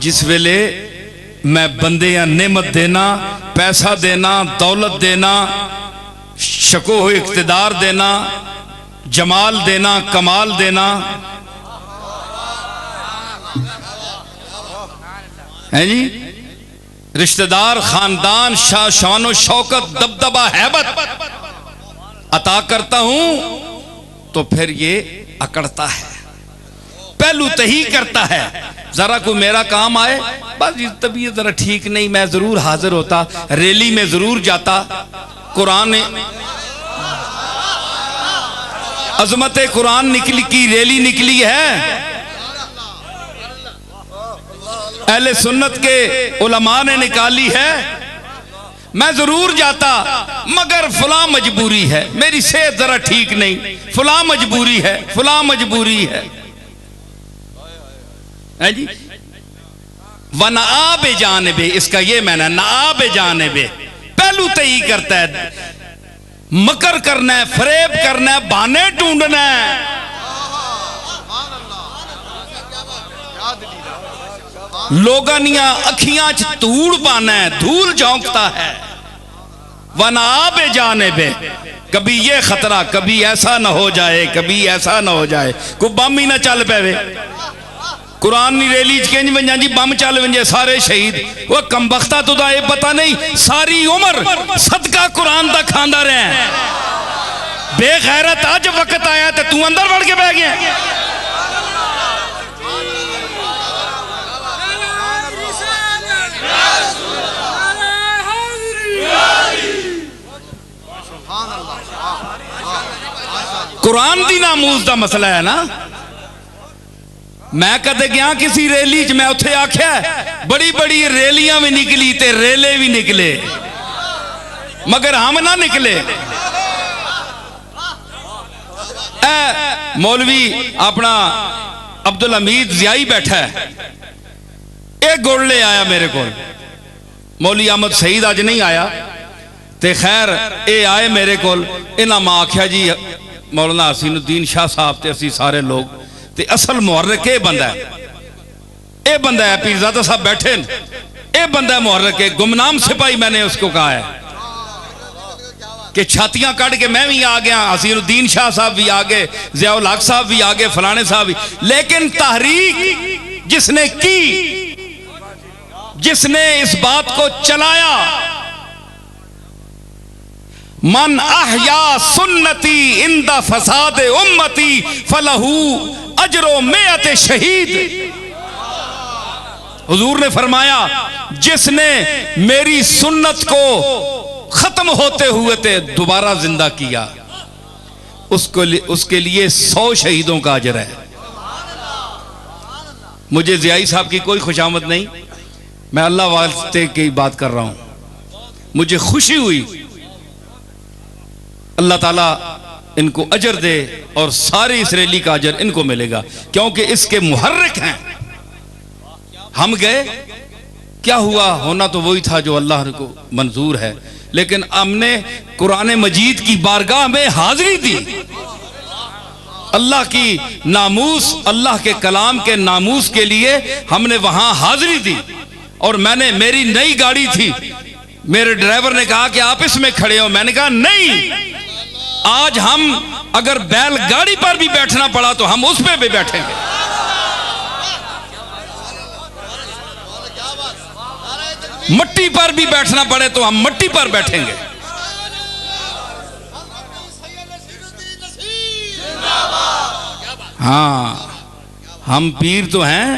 जिस वेले मैं बंदे या नेमत देना, पैसा देना, दौलत देना, शको इख्तिदार देना, जमाल देना, कमाल देना, है जी, रिश्तेदार, खानदान, शान शौकत, दबदबा, हैबत अता करता हूं, तो फिर ये अकड़ता है, पहलू तही करता है। जरा कोई मेरा काम आए, बस ये तबीयत जरा ठीक नहीं, मैं जरूर हाजिर होता, रैली में जरूर जाता। कुरान अजमत कुरान निकली की रैली निकली है, अहले सुन्नत के उलमा ने निकाली है, मैं जरूर जाता, मगर फला मजबूरी है, मेरी सेहत जरा ठीक नहीं, फला मजबूरी है, फला मजबूरी है जी। वन आबे जानबे, इसका ये मैंने ना आबे जानबे, पहलू तय करता है, मकर करना है, फरेब करना है, बहाने ढूंढना है। लोगनिया अखियां च धूल पाना है, धूल झोंकता है। वना बे जाने बे, कभी ये खतरा, कभी ऐसा ना हो जाए, कभी ऐसा ना हो जाए, कोई बम ही ना चल पावे। कुरान नी रैली च कहंज वंजा जी बम चल वंजे सारे शहीद। वो कमबख्ता तुदा ये पता नहीं, सारी उम्र सदका कुरान दा खांदा रहा, बेगैरत अज वक्त आया तो तू अंदर वड़ के बह गया। कुरान दी नामूस दा मसला है ना। मैं कदे गया किसी रैली च, मैं उत्थे आख्या बड़ी बड़ी रैलियां भी निकली ते रेले भी निकले, मगर हम ना निकले। मौलवी अपना अब्दुल हमीद जियाई बैठा है, एक गुड़ ले आया मेरे को। मौलवी अहमद सईद अज नहीं आया ते खैर ये आए मेरे को। इन्हां मैं आख्या जी मौलाना हसीनुद्दीन शाह साहब ते असी सारे लोग ते असल मुहर्रिक ये बंदा है, ये बंदा है पीरजादा साहब बैठे, ये बंदा है मुहर्रिक है। गुमनाम सिपाही मैंने उसको कहा है कि छातियां काट के मैं भी आ गया, हसीनुद्दीन शाह साहब भी आ गए, ज़ियाउल हक साहब भी आ गए, फलाने साहब भी। लेकिन तहरीक जिसने की, जिसने इस बात को चलाया, मन अहया सुन्नती इंदा फसाद उम्मती फलहू अजरो मेअत शहीद। हुजूर ने फरमाया जिसने मेरी सुन्नत को खत्म होते हुए ते दोबारा जिंदा किया, उसके लिए 100 शहीदों का अजर है। मुझे ज़ियाई साहब की कोई खुशामद नहीं, मैं अल्लाह वास्ते की बात कर रहा हूं। मुझे खुशी हुई, अल्लाह ताला इनको अजर दे और सारी इस रैली का अजर इनको मिलेगा, क्योंकि इसके मुहर्रिक हैं। हम गए, क्या हुआ, होना तो वही था जो अल्लाह को मंजूर है, लेकिन हमने कुरान मजीद की बारगाह में हाजिरी दी। अल्लाह की नामूस, अल्लाह के कलाम के नामूस के लिए हमने वहां हाजिरी दी। और मैंने, मेरी नई गाड़ी थी, मेरे ड्राइवर ने कहा कि आप इसमें खड़े हो, मैंने कहा नहीं, आज हम अगर बैलगाड़ी पर भी बैठना पड़ा तो हम उस पर भी बैठेंगे। मट्टी पर भी बैठना पड़े तो हम मट्टी पर बैठेंगे। हाँ, हम पीर तो हैं,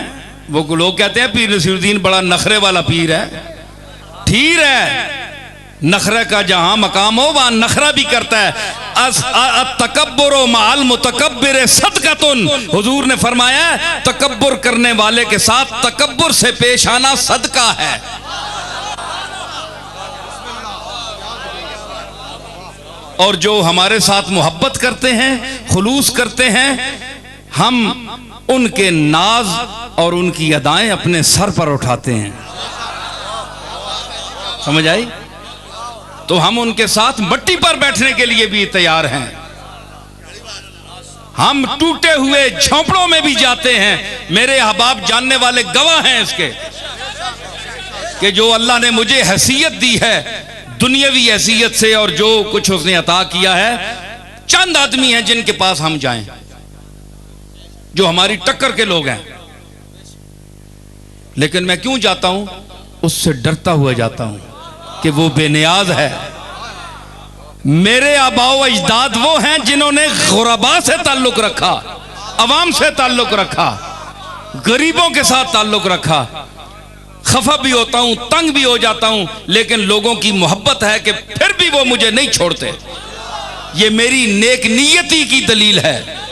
वो लोग कहते हैं पीर नसीरुद्दीन बड़ा नखरे वाला पीर है। ठीक है, नखरे का जहां मकाम हो वहां नखरा भी करता है। तकब्बुरो माल मुतकब्बिर सदकतुन, हुजूर ने फरमाया तकब्बुर करने वाले के साथ तकब्बुर से पेश आना सदका है। और जो हमारे साथ मोहब्बत करते हैं, खुलूस करते हैं, हम उनके नाज और उनकी अदाएं अपने सर पर उठाते हैं। समझ आई? तो हम उनके साथ मट्टी पर बैठने के लिए भी तैयार हैं। हम टूटे हुए झोंपड़ों में भी जाते हैं। मेरे अहबाब जानने वाले गवाह हैं इसके कि जो अल्लाह ने मुझे हैसियत दी है दुनियावी हैसियत से, और जो कुछ उसने अता किया है, चंद आदमी हैं जिनके पास हम जाएं, जो हमारी टक्कर के लोग हैं। लेकिन मैं क्यों जाता हूं? उससे डरता हुआ जाता हूं कि वो बेनियाज है। मेरे आबाओ अजदाद वो हैं जिन्होंने गुरबा से ताल्लुक रखा, अवाम से ताल्लुक रखा, गरीबों के साथ ताल्लुक रखा। खफा भी होता हूं, तंग भी हो जाता हूं, लेकिन लोगों की मोहब्बत है कि फिर भी वो मुझे नहीं छोड़ते। ये मेरी नेक नियति की दलील है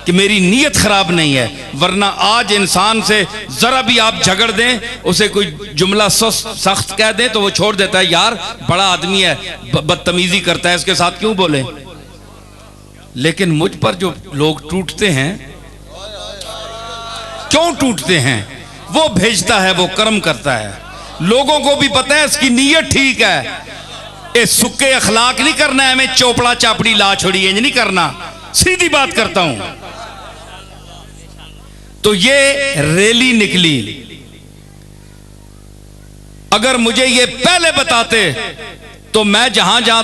कि मेरी नीयत खराब नहीं है। वरना आज इंसान से जरा भी आप झगड़ दें, उसे कोई जुमला सख्त कह दें तो वो छोड़ देता है, यार बड़ा आदमी है, बदतमीजी करता है, इसके साथ क्यों बोले। लेकिन मुझ पर जो लोग टूटते हैं, क्यों टूटते हैं? वो भेजता है, वो कर्म करता है। लोगों को भी पता है इसकी नीयत ठीक है। ये सुक्के अखलाक नहीं करना है, हमें चोपड़ा चापड़ी ला छोड़ी है नहीं करना, सीधी बात करता हूं। तो ये रैली निकली। अगर मुझे ये पहले बताते तो मैं जहां जहां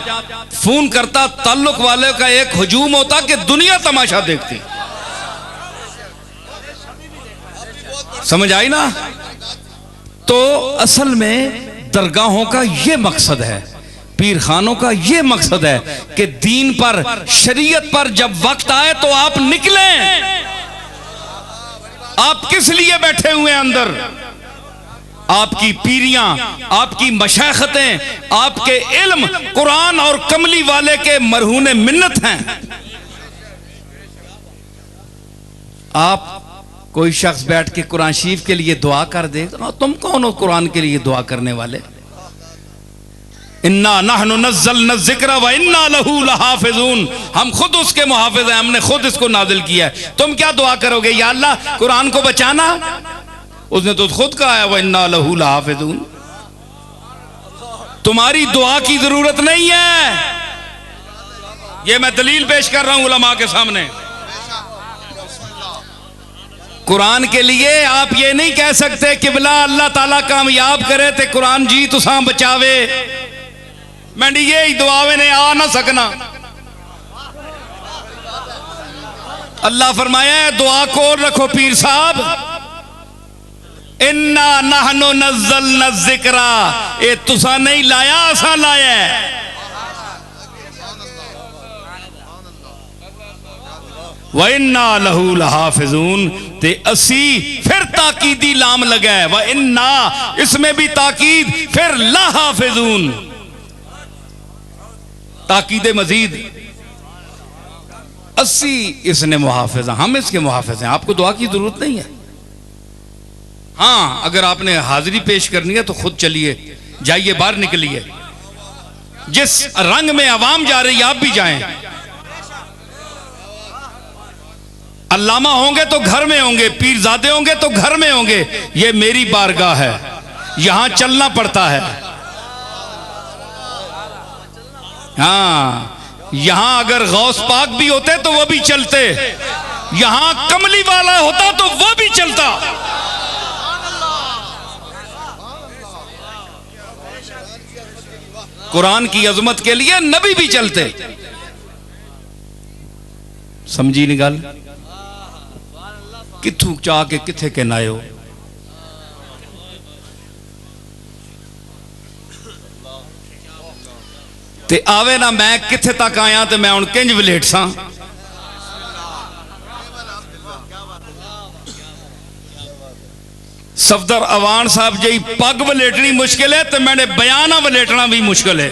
फोन करता, ताल्लुक वाले का एक हुजूम होता कि दुनिया तमाशा देखती। समझ आई ना? तो असल में दरगाहों का यह मकसद है, पीर खानों का यह मकसद है कि दीन पर, शरीयत पर जब वक्त आए तो आप निकलें। आप किस लिए बैठे हुए हैं अंदर? आपकी पीरियां, आपकी मशाइखतें, आपके इल्म कुरान और कमली वाले के मरहूने मिन्नत हैं। आप कोई शख्स बैठ के कुरान शरीफ के लिए दुआ कर दे, तुम कौन हो कुरान के लिए दुआ करने वाले? इन्ना नहनु नज़्ज़लना ज़िक्रा व इन्ना लहू लहाफ़िज़ून, हम खुद उसके मुहाफ़िज़ हैं, हमने खुद इसको नाज़िल किया है। तुम क्या दुआ करोगे, या अल्लाह कुरान को बचाना? उसने तो खुद कहा है व इन्ना लहू लहाफ़िज़ून। तुम्हारी दुआ की जरूरत नहीं है। ये मैं दलील पेश कर रहा हूं उलमा के सामने। कुरान के लिए आप ये नहीं कह सकते कि बिला अल्लाह ताला कामयाब करे ते कुरान जी तुसा बचावे, मैं ये ही दुआवे ने आ ना सकना। अल्लाह फरमाया है दुआ को रखो पीर साहब, इन्ना नहनु नज़्ज़लना ज़िक्रा, ये तुसा नहीं लाया असा लाया है। व इन्ना लहू लहाफ़िज़ून, ते असी फिर ताकीदी लाम लगा है, व इन्ना इसमें भी ताकीद, फिर लहाफ़िज़ून ताकीद मजीद, असी इसने मुहाफ़िज़, हम इसके मुहाफ़िज़ हैं। आपको दुआ की जरूरत नहीं है। हाँ, अगर आपने हाजिरी पेश करनी है तो खुद चलिए, जाइए, बाहर निकलिए। जिस रंग में अवाम जा रही है आप भी जाएं। अल्लामा होंगे तो घर में होंगे, पीरजादे होंगे तो घर में होंगे। ये मेरी बारगाह है, यहां चलना पड़ता है। हाँ, यहां अगर गौस पाक भी होते तो वो भी चलते, यहां कमली वाला होता तो वो भी चलता। कुरान की अजमत के लिए नबी भी चलते। समझी नहीं गल? किथू चाह के किथे के नायो। ते आवे ना मैं किथे तक आया ते मैं हुण किंज वलेट सा। सफदर अवान साहब जी पग वलेटनी मुश्किल है, तो मैंने बयाना वलेटना भी मुश्किल है।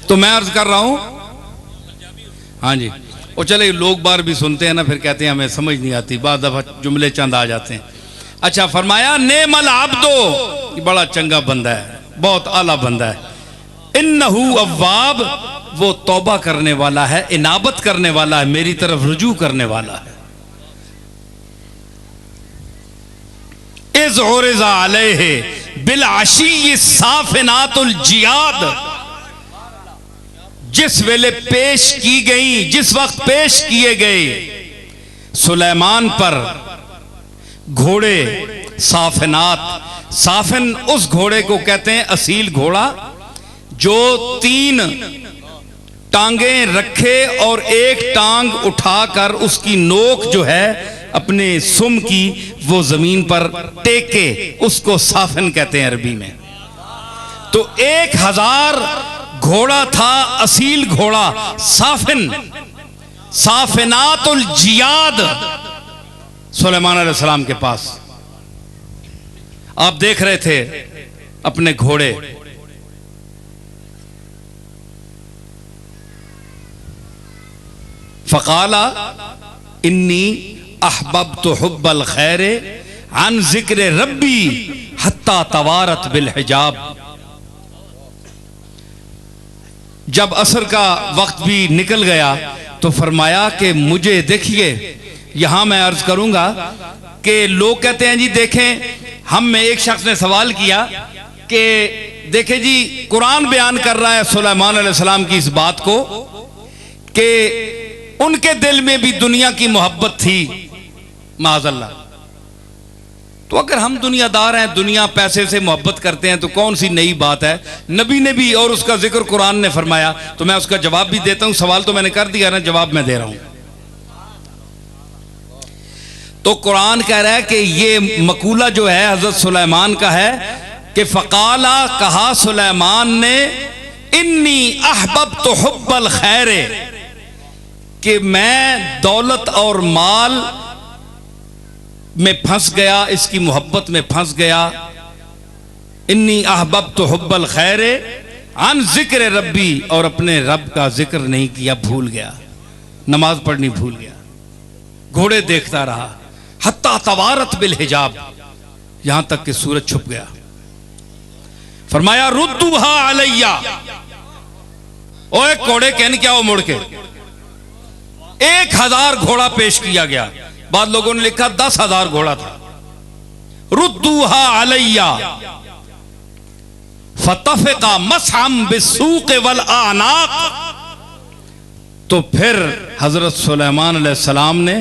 तो मैं अर्ज कर रहा हूं, हाँ जी, और चले लोग बार भी सुनते हैं ना, फिर कहते हैं हमें समझ नहीं आती, बाद दफा जुमले चंद आ जाते हैं। अच्छा, फरमाया नेमल आब्दो, बड़ा चंगा बंदा है, बहुत आला बंदा है। इन्नहु अव्वाब, वो तौबा करने वाला है, इनाबत करने वाला है, मेरी तरफ रुजू करने वाला है। इज़ उरिज़ा अलैहि बिल अशी साफिनातुल जियाद, जिस वेले पेश की गई, जिस वक्त पेश किए गए सुलेमान पर घोड़े साफिनात। साफिन उस घोड़े को कहते हैं असील घोड़ा, जो 3 टांगें रखे और एक टांग उठाकर उसकी नोक जो है अपने सुम की वो जमीन पर टेके, उसको साफिन कहते हैं अरबी में। तो 1000 घोड़ा था, असील घोड़ा, साफिन, साफिनातुल जियाद सुलेमान अलैहिस्सलाम के पास। आप देख रहे थे अपने घोड़े, फ़क़ाला इन्नी अहबब्तु हुब्बल खैरे अन ज़िक्र रब्बी हत्ता तवारत बिल हिजाब। जब असर का वक्त भी निकल गया तो फरमाया कि मुझे देखिए, यहां मैं अर्ज करूंगा कि लोग कहते हैं जी देखें, हम में एक शख्स ने सवाल किया कि देखें जी कुरान बयान कर रहा है सुलेमान अलैहिस्सलाम की इस बात को कि उनके दिल में भी दुनिया की मोहब्बत थी, माज़अल्लाह। तो अगर हम दुनियादार हैं, दुनिया पैसे से मोहब्बत करते हैं, तो कौन सी नई बात है? नबी ने भी और उसका जिक्र कुरान ने फरमाया। तो मैं उसका जवाब भी देता हूं, सवाल तो मैंने कर दिया ना, जवाब मैं दे रहा हूं। तो कुरान कह रहा है कि ये मकूला जो है हजरत सुलेमान का है कि फ़क़ाला, कहा सुलेमान ने, इन्नी अहबब्तु हुब्बल खैरे, कि मैं दौलत और माल में फंस गया, इसकी मोहब्बत में फंस गया। इन्नी अहबब्तु हुब्बल खैरे अन जिक्र रब्बी, और अपने रब का जिक्र नहीं किया, भूल गया, नमाज पढ़नी भूल गया, घोड़े देखता रहा, हत्ता तवारत बिल हिजाब, यहां तक कि सूरज छुप गया। फरमाया रुद्दूहा अलैया, ओए घोड़े कहने क्या हो, मुड़ के 1000 घोड़ा पेश किया गया, बाद लोगों ने लिखा 10,000 घोड़ा था। रुद्दूहा अलैया फतफका मसहम बिस्सूक वल आनाक, तो फिर हजरत सुलेमान अलैहिस्सलाम ने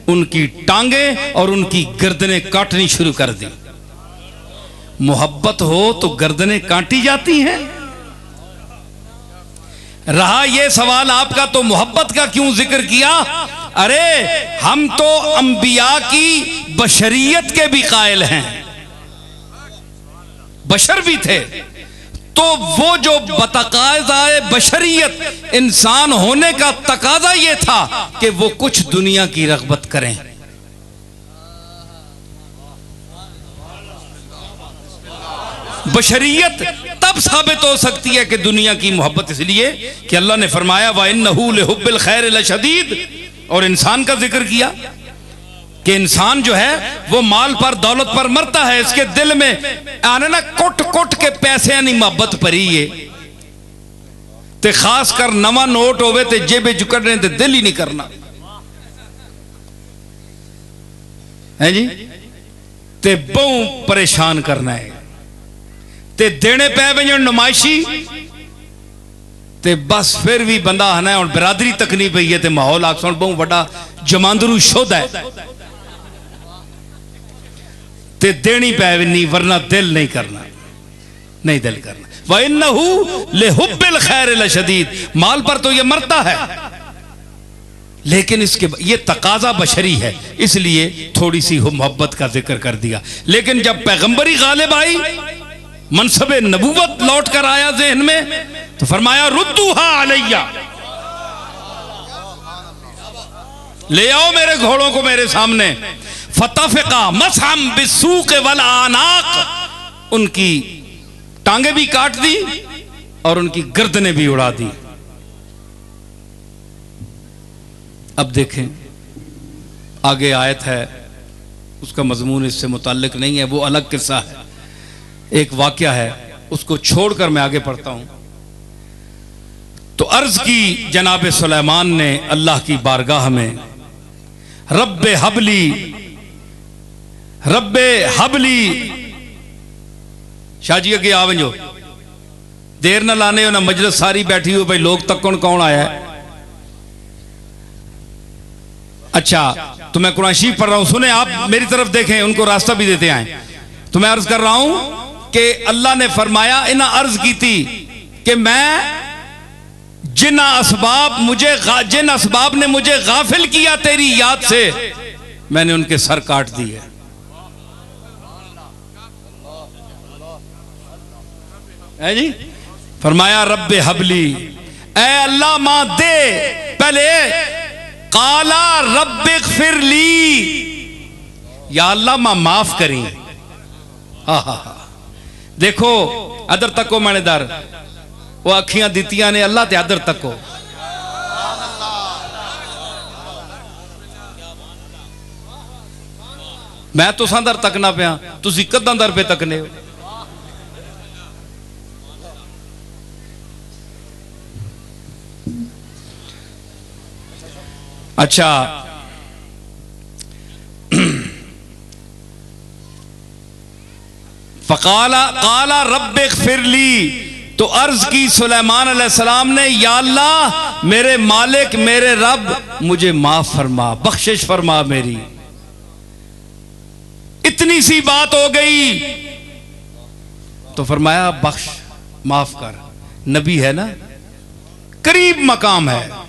उनकी टांगे और उनकी गर्दनें काटनी शुरू कर दी। मोहब्बत हो तो गर्दनें काटी जाती हैं। रहा यह सवाल आपका, तो मोहब्बत का क्यों जिक्र किया? अरे हम तो अंबिया की बशरियत के भी कायल हैं, बशर भी थे, तो वो जो बतकाज़ाए बशरियत इंसान होने का तकाजा ये था कि वो कुछ दुनिया की रग़बत करें। बशरियत तब साबित हो सकती है कि दुनिया की मोहब्बत, इसलिए कि अल्लाह ने फरमाया व इन्नहू लिहुब्बिल खैर लशदीद, और इंसान का जिक्र किया कि इंसान जो है वो माल पर दौलत पर मरता है, इसके दिल में आने ना कुट कुट के पैसे नहीं मोहब्बत भरी है, ते खास कर नवा नोट होवे ते जेबे जुकड़ने ते दिल ही नहीं करना है जी, ते बहु परेशान करना है, ते देने पै वजन नुमाइशी, ते बस फिर भी बंदा है ना, और बिरादरी तक नहीं पई है, ते माहौल आख सुन बहु बड़ा जमांदरू शुद्ध है, ते देनी पैनी, वरना दिल नहीं करना, नहीं दिल करना। व इन्नहू लिहुब्बिल खैर लशदीद, माल पर तो ये मरता है, लेकिन इसके ये तकाजा बशरी है, इसलिए थोड़ी सी मोहब्बत का जिक्र कर दिया। लेकिन जब पैगंबरी गालिब आई, मनसबे नबूवत लौट कर आया ज़हन में, तो फरमाया रुद्दूहा अलैया, ले आओ मेरे घोड़ों को मेरे सामने। फतफका मसहम बिस्सूक वल आनाक, उनकी टांगे भी काट दी और उनकी गर्दनें भी उड़ा दी। अब देखें आगे आयत है, उसका मजमून इससे मुताल्लिक नहीं है, वो अलग किस्सा है, एक वाकया है, उसको छोड़कर मैं आगे पढ़ता हूं। तो अर्ज की जनाब सुलेमान ने अल्लाह की बारगाह में, रब्बे हबली, शाह जी अगे आ वंजो, देर ना लाने हो ना, मजलिस सारी बैठी हो, भाई लोग तकन कौन आया है। अच्छा, तो मैं कुरान शरीफ पढ़ रहा हूं, सुने आप, मेरी तरफ देखें, उनको रास्ता भी देते आए। तो मैं अर्ज कर रहा हूं कि अल्लाह ने फरमाया, इन्हें अर्ज की थी कि मैं जिन असबाब ने मुझे गाफिल किया तेरी याद से, मैंने उनके सर काट दिए। है जी, फरमाया रब्बे हबली, ऐ अल्लाह मां दे, पहले काला रब्बे फिरली, या अल्लाह मां माफ करी। हा हा हा, देखो अदर तको मानेदार, वो अखियां दितियां ने अल्लाह ते अदर तको। मैं तुसां दर तकना पिया, तुसी कदां दर पे तकने हो। अच्छा, काला रब्बे फिरली, तो अर्ज की सुलेमान अलैहिस्सलाम ने, या अल्लाह मेरे मालिक मेरे रब मुझे माफ फरमा, बख्शिश फरमा मेरी। इतनी सी बात हो गई तो फरमाया बख्श, माफ कर, नबी है ना, करीब मकाम है।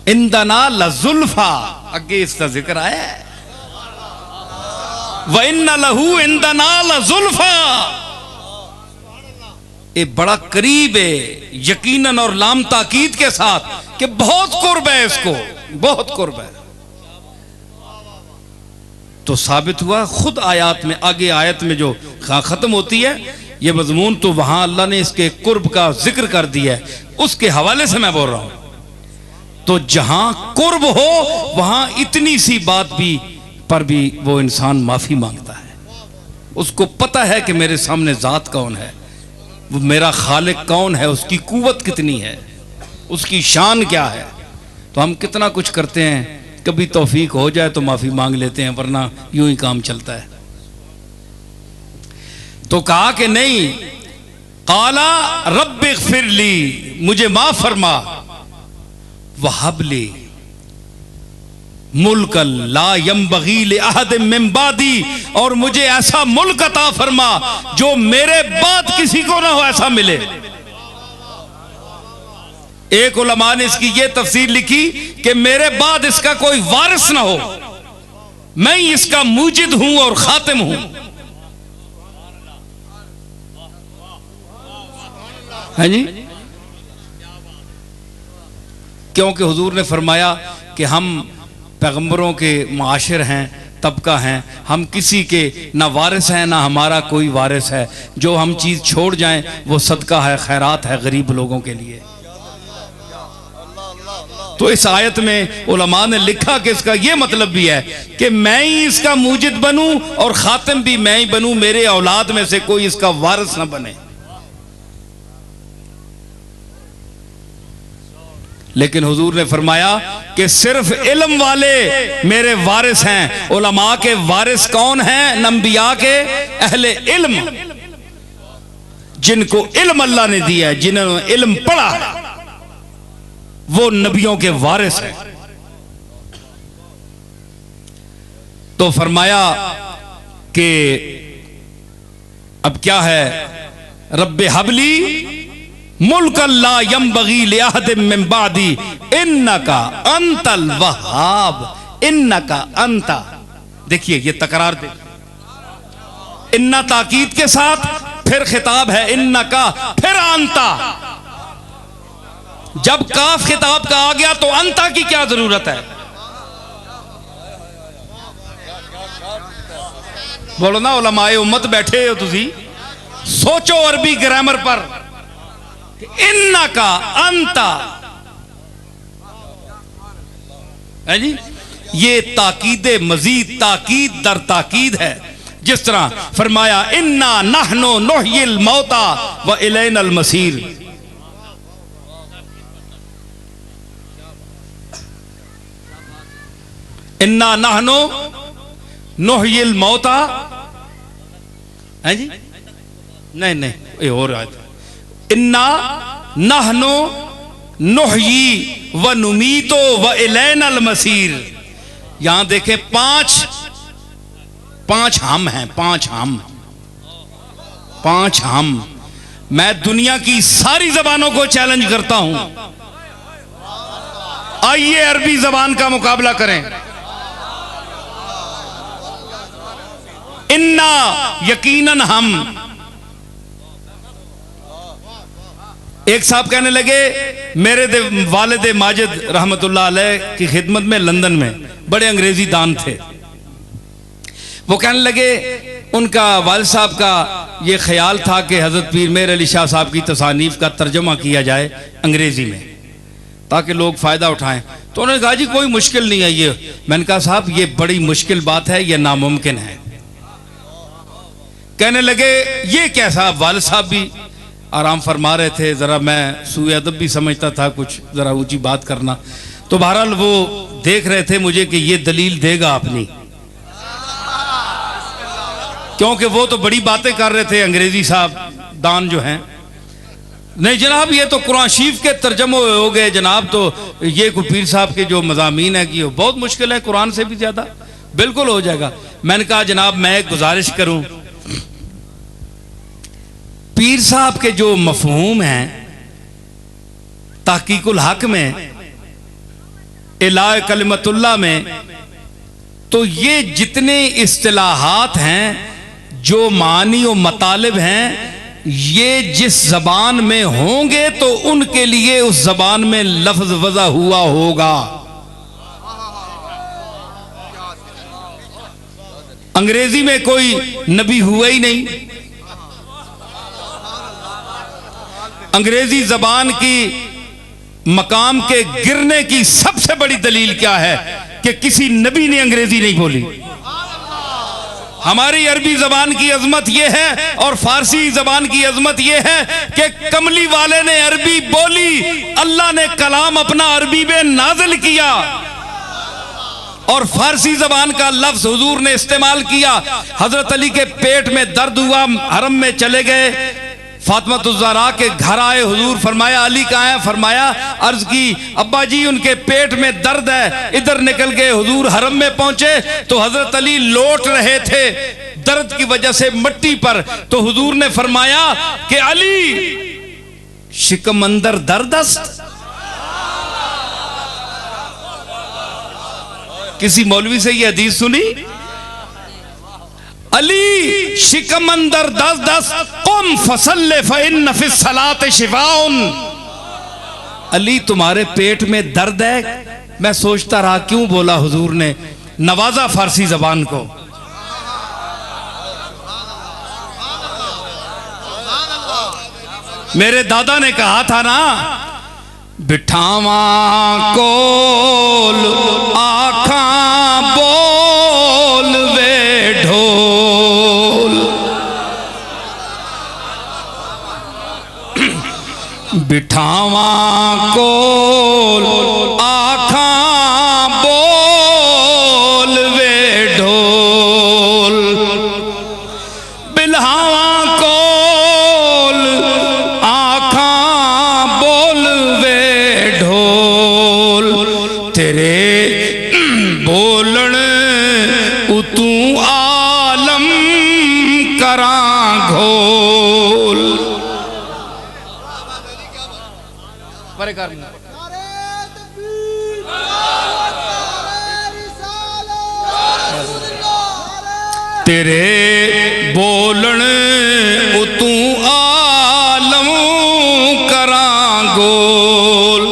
इंदना लजुल्फा, आगे इसका जिक्र आया है, व इन्ना लहू इंदना लजुल्फा, ये बड़ा करीब है, यकीनन और लाम ताकीद के साथ कि बहुत कुर्ब है, इसको बहुत कुर्ब है। तो साबित हुआ खुद आयत में, आगे आयत में जो खत्म होती है, ये मजमून तो वहां अल्लाह ने इसके कुर्ब का जिक्र कर दिया है, उसके हवाले से मैं बोल रहा हूं। तो जहां कुर्ब हो वहां इतनी सी बात भी पर भी वो इंसान माफी मांगता है। उसको पता है कि मेरे सामने जात कौन है, वो मेरा खालिक कौन है, उसकी कुव्वत कितनी है, उसकी शान क्या है। तो हम कितना कुछ करते हैं, कभी तौफीक हो जाए तो माफी मांग लेते हैं, वरना यूं ही काम चलता है। तो कहा कि नहीं, काला रब्बिग़फिरली, मुझे माफ फरमा, वहबली मुल्कन ला यंबगी लिअहदिन मिन बादी, और मुझे ऐसा मुल्क अता फरमा जो मेरे बाद किसी को ना हो ऐसा मिले। एक उलमा ने इसकी यह तफसीर लिखी कि मेरे बाद इसका कोई वारिस ना हो, मैं ही इसका मूजिद हूं और खातिम हूं। है जी, क्योंकि हुजूर ने फरमाया कि हम पैगंबरों के माशिर हैं, तबका हैं, हम किसी के ना वारिस हैं ना हमारा कोई वारिस है। जो हम चीज़ छोड़ जाएं वो सदका है, खैरात है गरीब लोगों के लिए। तो इस आयत में उलमा ने लिखा कि इसका यह मतलब भी है कि मैं ही इसका मूजिद बनूं और खातिम भी मैं ही बनूं, मेरे औलाद में से कोई इसका वारिस ना बने। लेकिन हुजूर ने फरमाया कि सिर्फ इल्म वाले मेरे वारिस हैं। उलमा के वारिस कौन हैं? अंबिया के अहले इल्म, जिनको इल्म अल्लाह ने दिया है, जिन्होंने इल्म पढ़ा है, वो नबियों के वारिस हैं। तो फरमाया कि अब क्या है, रब्बे हबली मुल्कन ला यंबगी लिअहदिन मिन बादी इन्नका अंतल वहाब, इन्नका अंता। देखिए ये तकरार दे, इन्ना ताकीद के साथ फिर खिताब है इन्नका, फिर अंता। जब काफ खिताब का आ गया तो अंता की क्या जरूरत है? बोलो ना उलमाए उम्मत बैठे हो तुसी, सोचो अरबी ग्रामर पर। इन्ना का अंता है जी, ये ताकीदे मजीद ताकीद दर ताकीद है। जिस तरह फरमाया इन्ना नहनो नुहयिल मौता व इलैनल मसीर, इन्ना नहनो नुहयिल मौता है जी, नहीं नहीं ये और आयत, इन्ना नहनो नुहयी व नुमीतो व इलैनल मसीर। यहां देखें पांच हम हैं, पांच हम। मैं दुनिया की सारी जबानों को चैलेंज करता हूं, आइए अरबी जबान का मुकाबला करें। इन्ना यकीनन हम। एक साहब कहने लगे, मेरे वालिद माजिद रहमतुल्लाह अलैह की खिदमत में लंदन में बड़े अंग्रेजी दान थे। वो कहने लगे उनका वालिद साहब का ये ख्याल था कि हजरत पीर मेर अली शाह साहब की तसानीफ का तर्जुमा किया जाए अंग्रेजी में ताकि लोग फायदा उठाएं। तो उन्होंने कहा जी कोई मुश्किल नहीं है ये। मैंने कहा साहब ये बड़ी मुश्किल बात है, ये नामुमकिन है। कहने लगे ये कैसा? वालिद साहब भी आराम फरमा रहे थे, जरा मैं सूए अदब भी समझता था, कुछ जरा ऊंची बात करना। तो बहरहाल वो देख रहे थे मुझे कि ये दलील देगा अपनी, क्योंकि वो तो बड़ी बातें कर रहे थे अंग्रेजी साहब दान जो हैं। नहीं जनाब ये तो कुरान शरीफ के तर्जमे हो गए जनाब, तो ये पीर साहब के जो मज़ामीन है कि बहुत मुश्किल है, कुरान से भी ज्यादा। बिल्कुल हो जाएगा। मैंने कहा जनाब मैं एक गुजारिश करूं, पीर साहब के जो मफहूम हैं तहकीकुल हक में, इलाए कलिमतुल्लाह में, तो ये जितने इस्तिलाहात हैं, जो मानी और मतालिब हैं, ये जिस जबान में होंगे तो उनके लिए उस जबान में लफ्ज वज़ा हुआ होगा। अंग्रेजी में कोई नबी हुआ ही नहीं, अंग्रेजी जबान की मकाम के गिरने की सबसे बड़ी दलील क्या है कि किसी नबी ने अंग्रेजी नहीं बोली। हमारी अरबी जबान की अजमत यह है और फारसी जबान की अजमत यह है कि कमली वाले ने अरबी बोली, अल्लाह ने कलाम अपना अरबी में नाजिल किया और फारसी जबान का लफ्ज हुजूर ने इस्तेमाल किया। हजरत अली के पेट में दर्द हुआ, हरम में चले गए, फातिमा के घर आए, हुजूर फरमाया अली कहाँ है? फरमाया अर्ज की अब्बा जी उनके पेट में दर्द है, इधर निकल गए। हुजूर हरम में पहुंचे तो हजरत अली लौट रहे थे दर्द की वजह से मट्टी पर, तो हुजूर ने फरमाया कि अली शिकम अंदर दर्दस्त। किसी मौलवी से ये हदीस सुनी? अली शिकमंदर दस दस कुम फसल्ले फ़इन्न फ़िस सलात शिफ़ाउन। अली तुम्हारे पेट में दर्द है। मैं सोचता रहा क्यों बोला हुजूर ने, नवाजा फारसी जबान को। मेरे दादा ने कहा था ना, बिठावा कोल आखा बोल वे ढोल, बिठावा कोल आखा बोल वे ढोल, बिल्हावा कोल आखा बोल वे ढोल, तेरे बोलन उतू आलम करां घोल। परे कर तेरे बोलन उतू आलम करां गोल,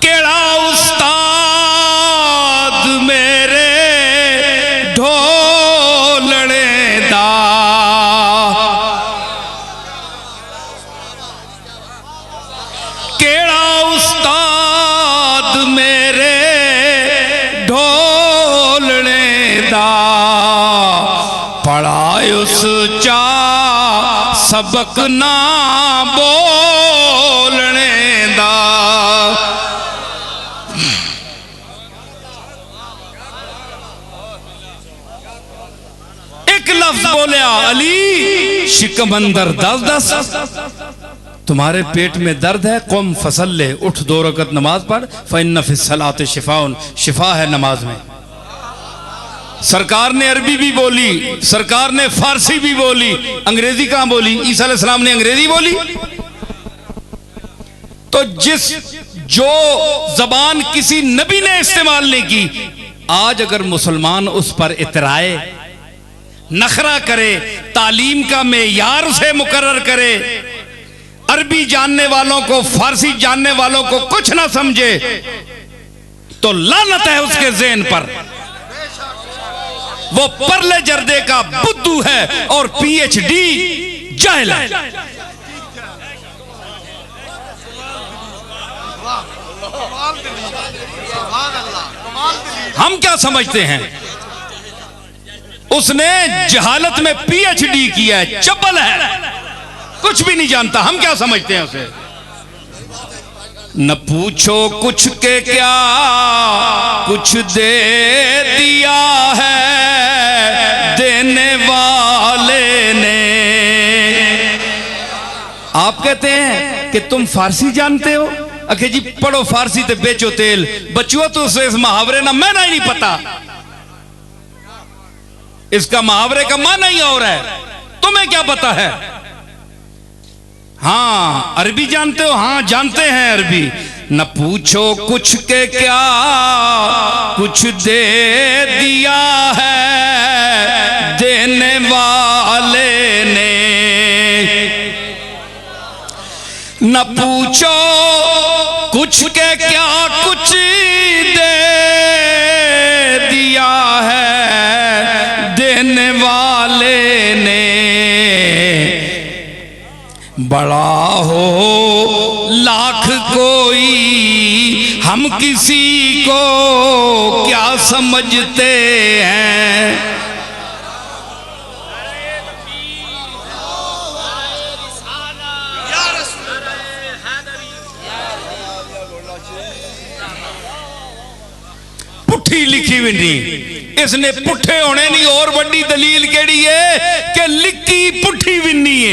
केड़ा उस्ताद मेरे ढोलने दा, केड़ा उस्ताद मेरे ढोलने दा, पढ़ाए उस चा सबक ना बोलने दा। एक लफ्ज बोलिया अली शिकमंदर दस दस, तुम्हारे पेट में दर्द है, कौम फसल ले, उठ 2 रकत नमाज पढ़, फ़इन्न फ़िस सलाति शिफ़ाउन, शिफा है नमाज में। सरकार ने अरबी भी बोली, सरकार ने फारसी भी बोली, अंग्रेजी कहां बोली? ईसा अलैहिस्सलाम ने अंग्रेजी बोली। तो जो जबान किसी नबी ने इस्तेमाल नहीं की, आज अगर मुसलमान उस पर इतराए, नखरा करे, तालीम का मेयार से मुकर्रर करे, अरबी जानने वालों को, फारसी जानने वालों को कुछ ना समझे, तो लानत है उसके ज़हन पर। वो परले जर्दे का बुद्धू है और पीएचडी जाहिल है। हम क्या समझते हैं? उसने जहालत में पीएचडी किया है, चप्पल है, कुछ भी नहीं जानता। हम क्या समझते हैं उसे? न पूछो कुछ के क्या कुछ दे दिया है देने वाले ने। आप कहते हैं कि तुम फारसी जानते हो, अखे जी पढ़ो फारसी ते बेचो तेल, बचुआ तो उसे इस मुहावरे ना मैं नहीं पता, इसका मुहावरे का माना ही और है, तुम्हें क्या पता है? हाँ अरबी जानते हो? हाँ जानते हैं अरबी। न पूछो कुछ के क्या कुछ दे दिया है देने वाले ने। न पूछो कुछ के क्या कुछ दे दिया है देने वाले ने। बड़ा हो लाख कोई, हम किसी को क्या समझते हैं। पुठी लिखी भी नहीं, इसने पुठे होने नहीं। और बड़ी दलील केड़ी है कि लिखी पुठी भी नहीं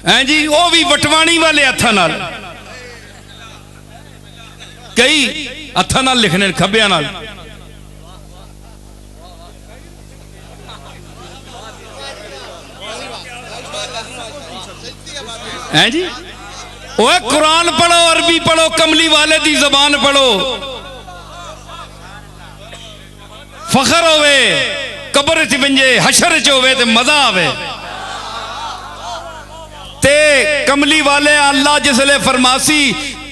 है जी, वो भी वटवाणी वाले हथा नाल, कई हथा नाल लिखने खब्बिया नाल। हैं जी, ओए कुरान पढ़ो, अरबी पढ़ो, कमली वाले दी जबान पढ़ो। फखर होवे, कब्र च बंजे, हशर च होवे ते मजा आवे। ते कमली वाले अल्लाह जिसले फरमासी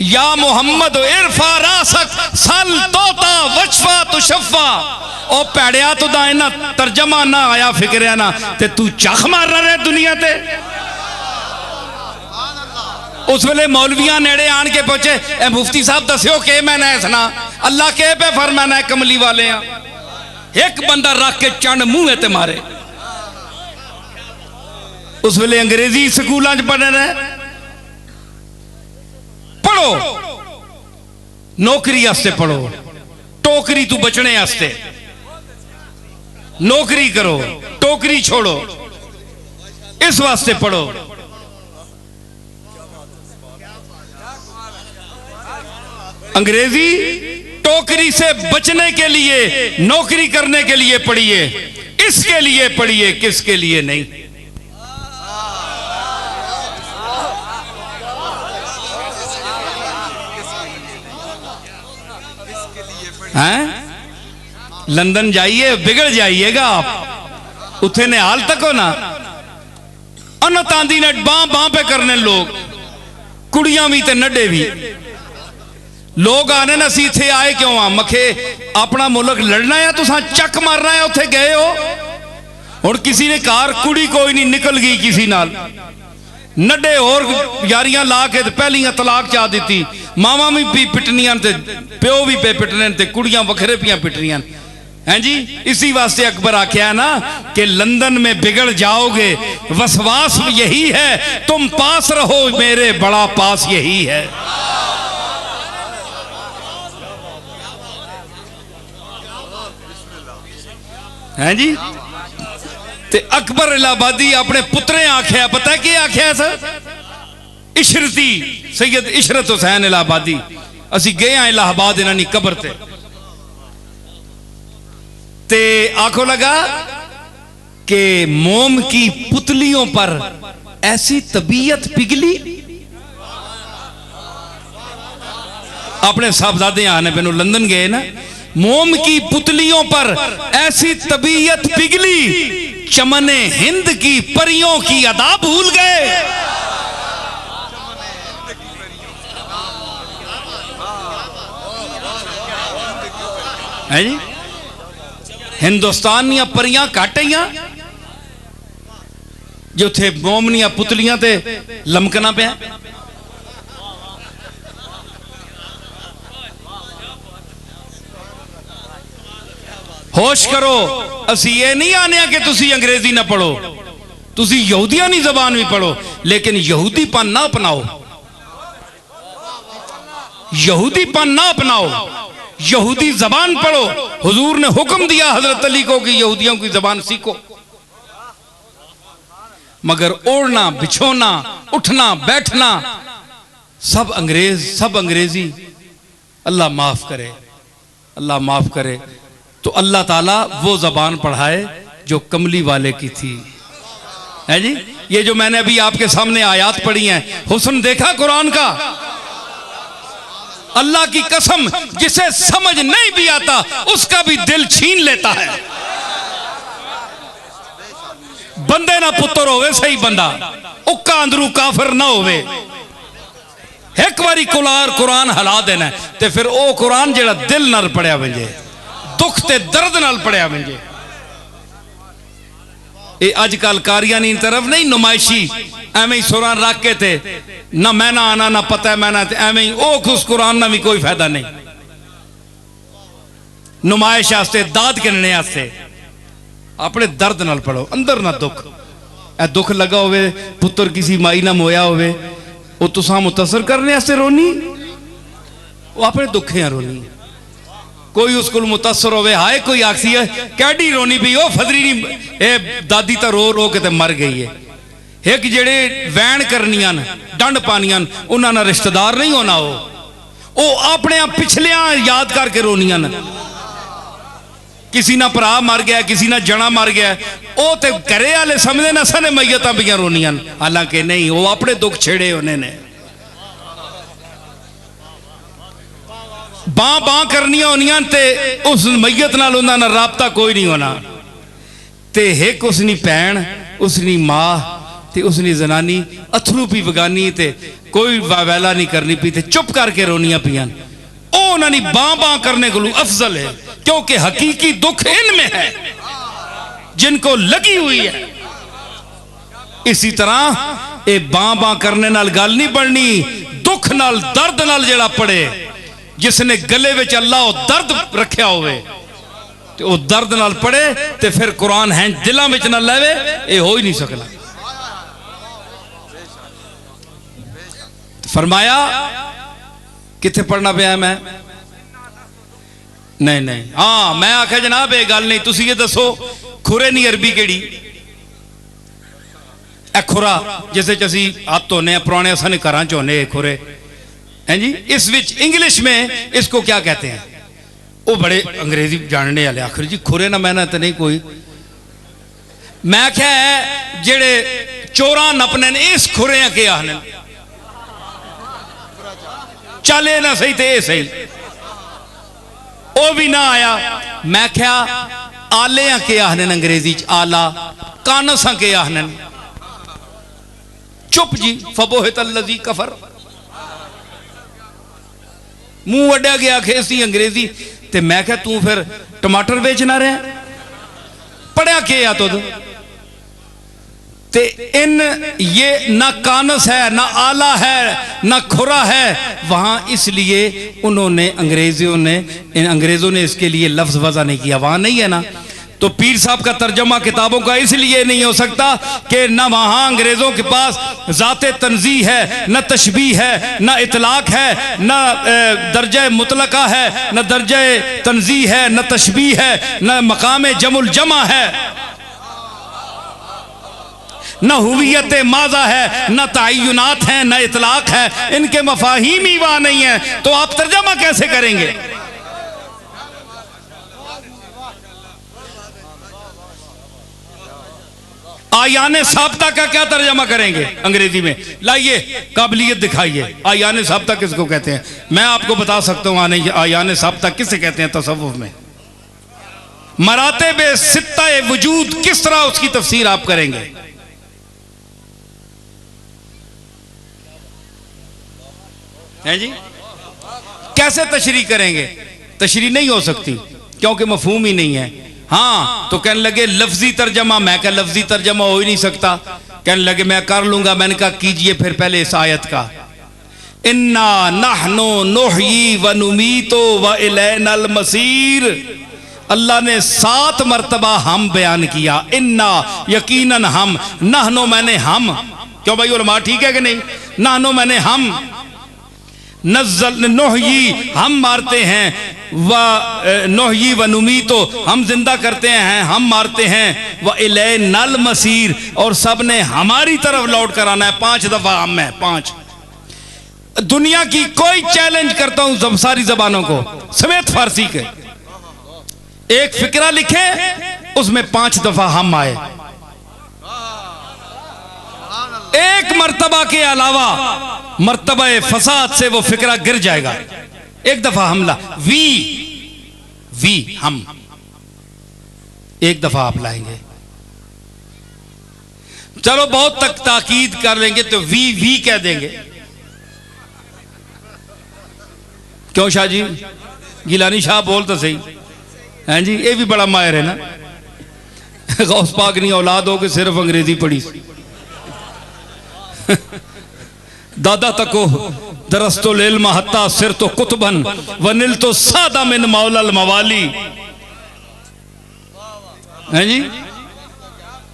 या मुहम्मद इरफा रासक सल तोता वशफा तुशफा, ओ पैड़िया तो दा इना तर्जमा ना आया फिक्रिया ना, ते तू चख मार रहा दुनिया ते। उस वेले मौलवियां नेड़े आन के पहुंचे, ए मुफ्ती साहब दस्यो के मैंने सुना अल्लाह के पे फरमाना है कमली वाले आ। एक बंदा रख के चंड मुंह ते मारे। उस वेले अंग्रेजी स्कूलों पढ़ने रहे, पढ़ो नौकरी आस्ते पढ़ो, टोकरी तू बचने आस्ते नौकरी करो, टोकरी छोड़ो, इस वास्ते पढ़ो। अंग्रेजी टोकरी से बचने के लिए, नौकरी करने के लिए पढ़िए, इसके लिए पढ़िए, किसके लिए नहीं। हैं? लंदन जाइए बिगड़ जाइएगा आप, उथे ने हाल तक हो ना अनत आंदी ने बां बां पे करने लोग, कुड़ियां भी ते नड्डे भी। लोग आने ना सी इथे आए क्यों आ, मखे अपना मुल्क लड़ना है, तुसा चक मारना है, उथे गए हो। और किसी ने कार कुड़ी कोई नहीं निकल गई किसी नाल, नड्डे और यारियां ला के पहलियां तलाक चा दी, मावा भी पिटनियां ते प्यो भी पे पिटने ते कुड़ियां वखरे पियां पिटनियां हैं जी। इसी वास्ते अकबर आख्या ना कि लंदन में बिगड़ जाओगे, वसवास यही है, तुम पास रहो मेरे, बड़ा पास यही है। हैं जी, ते अकबर इलाहाबादी अपने पुत्रे आख्या, पता है क्या आख्या सर? इशरती सैयद इशरत हुसैन इलाहाबादी, असी गए हैं इलाहाबाद इन्हां दी कब्र ते आखो लगा कि मोम की पुतलियों पर ऐसी तबीयत पिघली। अपने साहबजादे आने पे लंदन गए ना, मोम की पुतलियों पर ऐसी तबीयत पिघली, चमने हिंद की परियों की अदा भूल गए। है जी, हिंदुस्तान दियां परियां घट आईयां जो थे मोमनियां पुतलियां ते लमकना पे। होश करो, असी ये नहीं आने कि तुसी अंग्रेजी ना पढ़ो, तुसी यहूदियां दी जबान भी पढ़ो, लेकिन यहूदीपन ना अपनाओ, यहूदीपन ना अपनाओ, यहूदी जबान पढ़ो। हुजूर ने हुक्म दिया हजरत अली को कि यहूदियों की जबान सीखो, मगर ओढ़ना बिछोना उठना बैठना सब अंग्रेज, सब अंग्रेजी। अल्लाह माफ करे, अल्लाह माफ करे। तो अल्लाह ताला वो जबान पढ़ाए जो कमली वाले की थी। है जी, ये जो मैंने अभी आपके सामने आयात पढ़ी हैं, हुस्न देखा कुरान का? अल्लाह की कसम, जिसे समझ नहीं भी आता उसका भी दिल छीन लेता है। बंदे ना पुत्र होवे सही बंदा, उक्का अंदरू काफिर ना होवे। एक बारी कुरान हला देना ते फिर ओ कुरान जेड़ा दिल नाल पढ़िया वंजे, दुख ते दर्द नाल पढ़िया वंजे। ये अजकल कारियानी तरफ नहीं नुमाइशी एवं ही सुरां रख के थे ना मैं ना आना ना पता है मैं ना एवं ही ओ खुश कुरान ना भी कोई फायदा नहीं नुमाइश आस्ते दाद गिनने आस्ते अपने दर्द नाल पढ़ो अंदर ना दुख ए दुख लगा होवे पुत्र किसी माई ना मोया होवे वो तुसा मुतासर करने आस्ते रोनी वो अपने दुखे हैं रोनी कोई उसको मुतासर होवे हाय कोई आखसी है कैडी रोनी भी ओ फदरी नहीं ए दादी तो रो रो के ते मर गई है एक जेड़े वैन करनियां डंड पानियां उन्होंने रिश्तेदार नहीं होना वो अपने पिछलियां याद करके रोनियां किसी ना भरा मर गया किसी ना जना मर गया वो तो घरे वाले समझते ना सने मैयत पियां रोनियां हालांकि नहीं वो अपने दुख छेड़े उन्होंने बां बां करनियां होनियां ते उस मैयत नाल उन्होंने राबता कोई नहीं होना ते एक उसनी भैन उसनी मां ते उसनी जनानी अथरू पी वगानी ते कोई वावैला नहीं करनी पी ते चुप करके रोनियां पियां उन्होंने बां बां करने को अफजल है क्योंकि हकीकी दुख इनमें है जिनको लगी हुई है। इसी तरह ये बां बां करने नाल गल नहीं बननी दुख नाल दर्द नाल जेड़ा पड़े जिसने गले विच अल्लाह दर्द रखा होवे ते वो दर्द नाल पड़े ते फिर कुरान है दिलों में ना लेवे ये हो ही नहीं सकना। फरमाया किथे पढ़ना पाया मैं नहीं नहीं हाँ मैं आख्या जनाब ये गल नहीं तुसी ये दसो खुरे नहीं अरबी केड़ी ए खुरा जिसे असी हाथ धोने पुराने असाने घर चोने खुरे हैं जी इस विच इंग्लिश में इसको क्या कहते हैं वो बड़े अंग्रेजी जानने वाले आखिर जी खुरे ना मैंने तो नहीं कोई मैं क्या है जेड़े चोरा नपने इस खुरे के आखने चले ना सही ते सही वो भी ना आया मैं क्या आले के आखने अंग्रेजी च आला कानसा के आखने चुप जी फबोहित अल्लज़ी कफर मुंह वड्या गया खेसी अंग्रेजी ते मैं क्या तू फिर टमाटर बेचना रहा पढ़िया के आ तुद ते इन ये ना कानस है ना आला है ना खुरा है वहां इसलिए उन्होंने इन अंग्रेजों ने इसके लिए लफ्ज वजह नहीं किया वहां नहीं है ना तो पीर साहब का तर्जमा किताबों का इसलिए नहीं हो सकता कि ना वहां अंग्रेजों के पास जाते तंजी है न तशबी है न इतलाक है न दर्जा मुतलका है न दर्जा तंजी है न तशबी है न मकाम जमुल जमा है न हुवियत माजा है न तय्युनात है न इतलाक है इनके मफाहीम ही वहां नहीं है तो आप तर्जमा कैसे करेंगे। आयाने साब्ता का क्या तर्जमा करेंगे अंग्रेजी में लाइए काबिलियत दिखाइए आयाने साब्ता किसको कहते हैं मैं आपको बता सकता हूं आयाने साब्ता किसे कहते हैं तसव्वुफ में मरातिब सित्ता वजूद किस तरह उसकी तफसीर आप करेंगे हैं जी कैसे तशरीह करेंगे तशरीह नहीं हो सकती क्योंकि मफहूम ही नहीं है। हाँ तो कहने लगे लफ्जी तर्जमा मैं क्या लफ्जी तर्जमा हो ही नहीं सकता कहने लगे मैं कर लूंगा मैंने कहा कीजिए फिर पहले इस आयत का इन्ना नहनु नुहयी व नुमीतो व इलैनल मसीर अल्लाह ने 7 मरतबा हम बयान किया इन्ना यकीनन हम नहनो मैंने हम क्यों भाई उलमा ठीक है कि नहीं नहनो मैंने हम नज़ल नोहयी हम मारते हैं व नोहयी व नुमीतो हम जिंदा करते हैं हम मारते हैं व इलैनल मसीर और सब ने हमारी तरफ लौट कर आना है 5 दफा हम है 5 दुनिया की कोई चैलेंज करता हूं सारी जबानों को समेत फारसी के एक फिक्रा लिखे उसमें 5 दफा हम आए एक मर्तबा के अलावा मर्तबा फसाद से वो फिक्रा गिर जाएगा एक दफा हमला वी हम एक दफा आप लाएंगे चलो बहुत तक ताकीद कर लेंगे तो वी कह देंगे क्यों शाह जी गिलानी शाह बोल तो सही हैं जी ये भी बड़ा माहिर है ना गौस पाक नहीं औलाद हो के सिर्फ अंग्रेजी पढ़ी दादा तको दरस्तो लेल महत्ता सिर तो कुतबन वनिल तो सादा मिन मौलल मवाली हैं जी।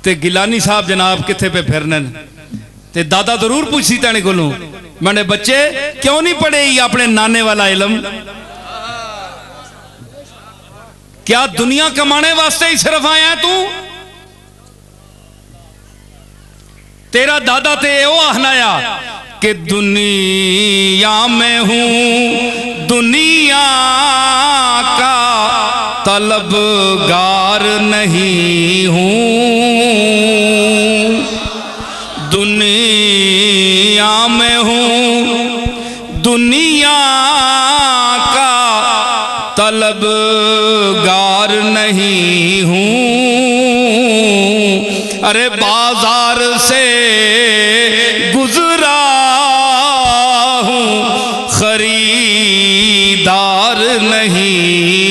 ते गिलानी साहब जनाब किथे पे फिरने ते दादा जरूर पूछी तैने को मैंने बच्चे क्यों नहीं पढ़े अपने नाने वाला इलम, क्या दुनिया कमाने वास्ते ही सिर्फ आया तू? तेरा दादा ते ओ आहनाया कि दुनिया में हूं दुनिया का तलबगार नहीं हूं, दुनिया में हूं दुनिया का तलबगार नहीं हूं। अरे बाजार से गुजरा हूं खरीदार नहीं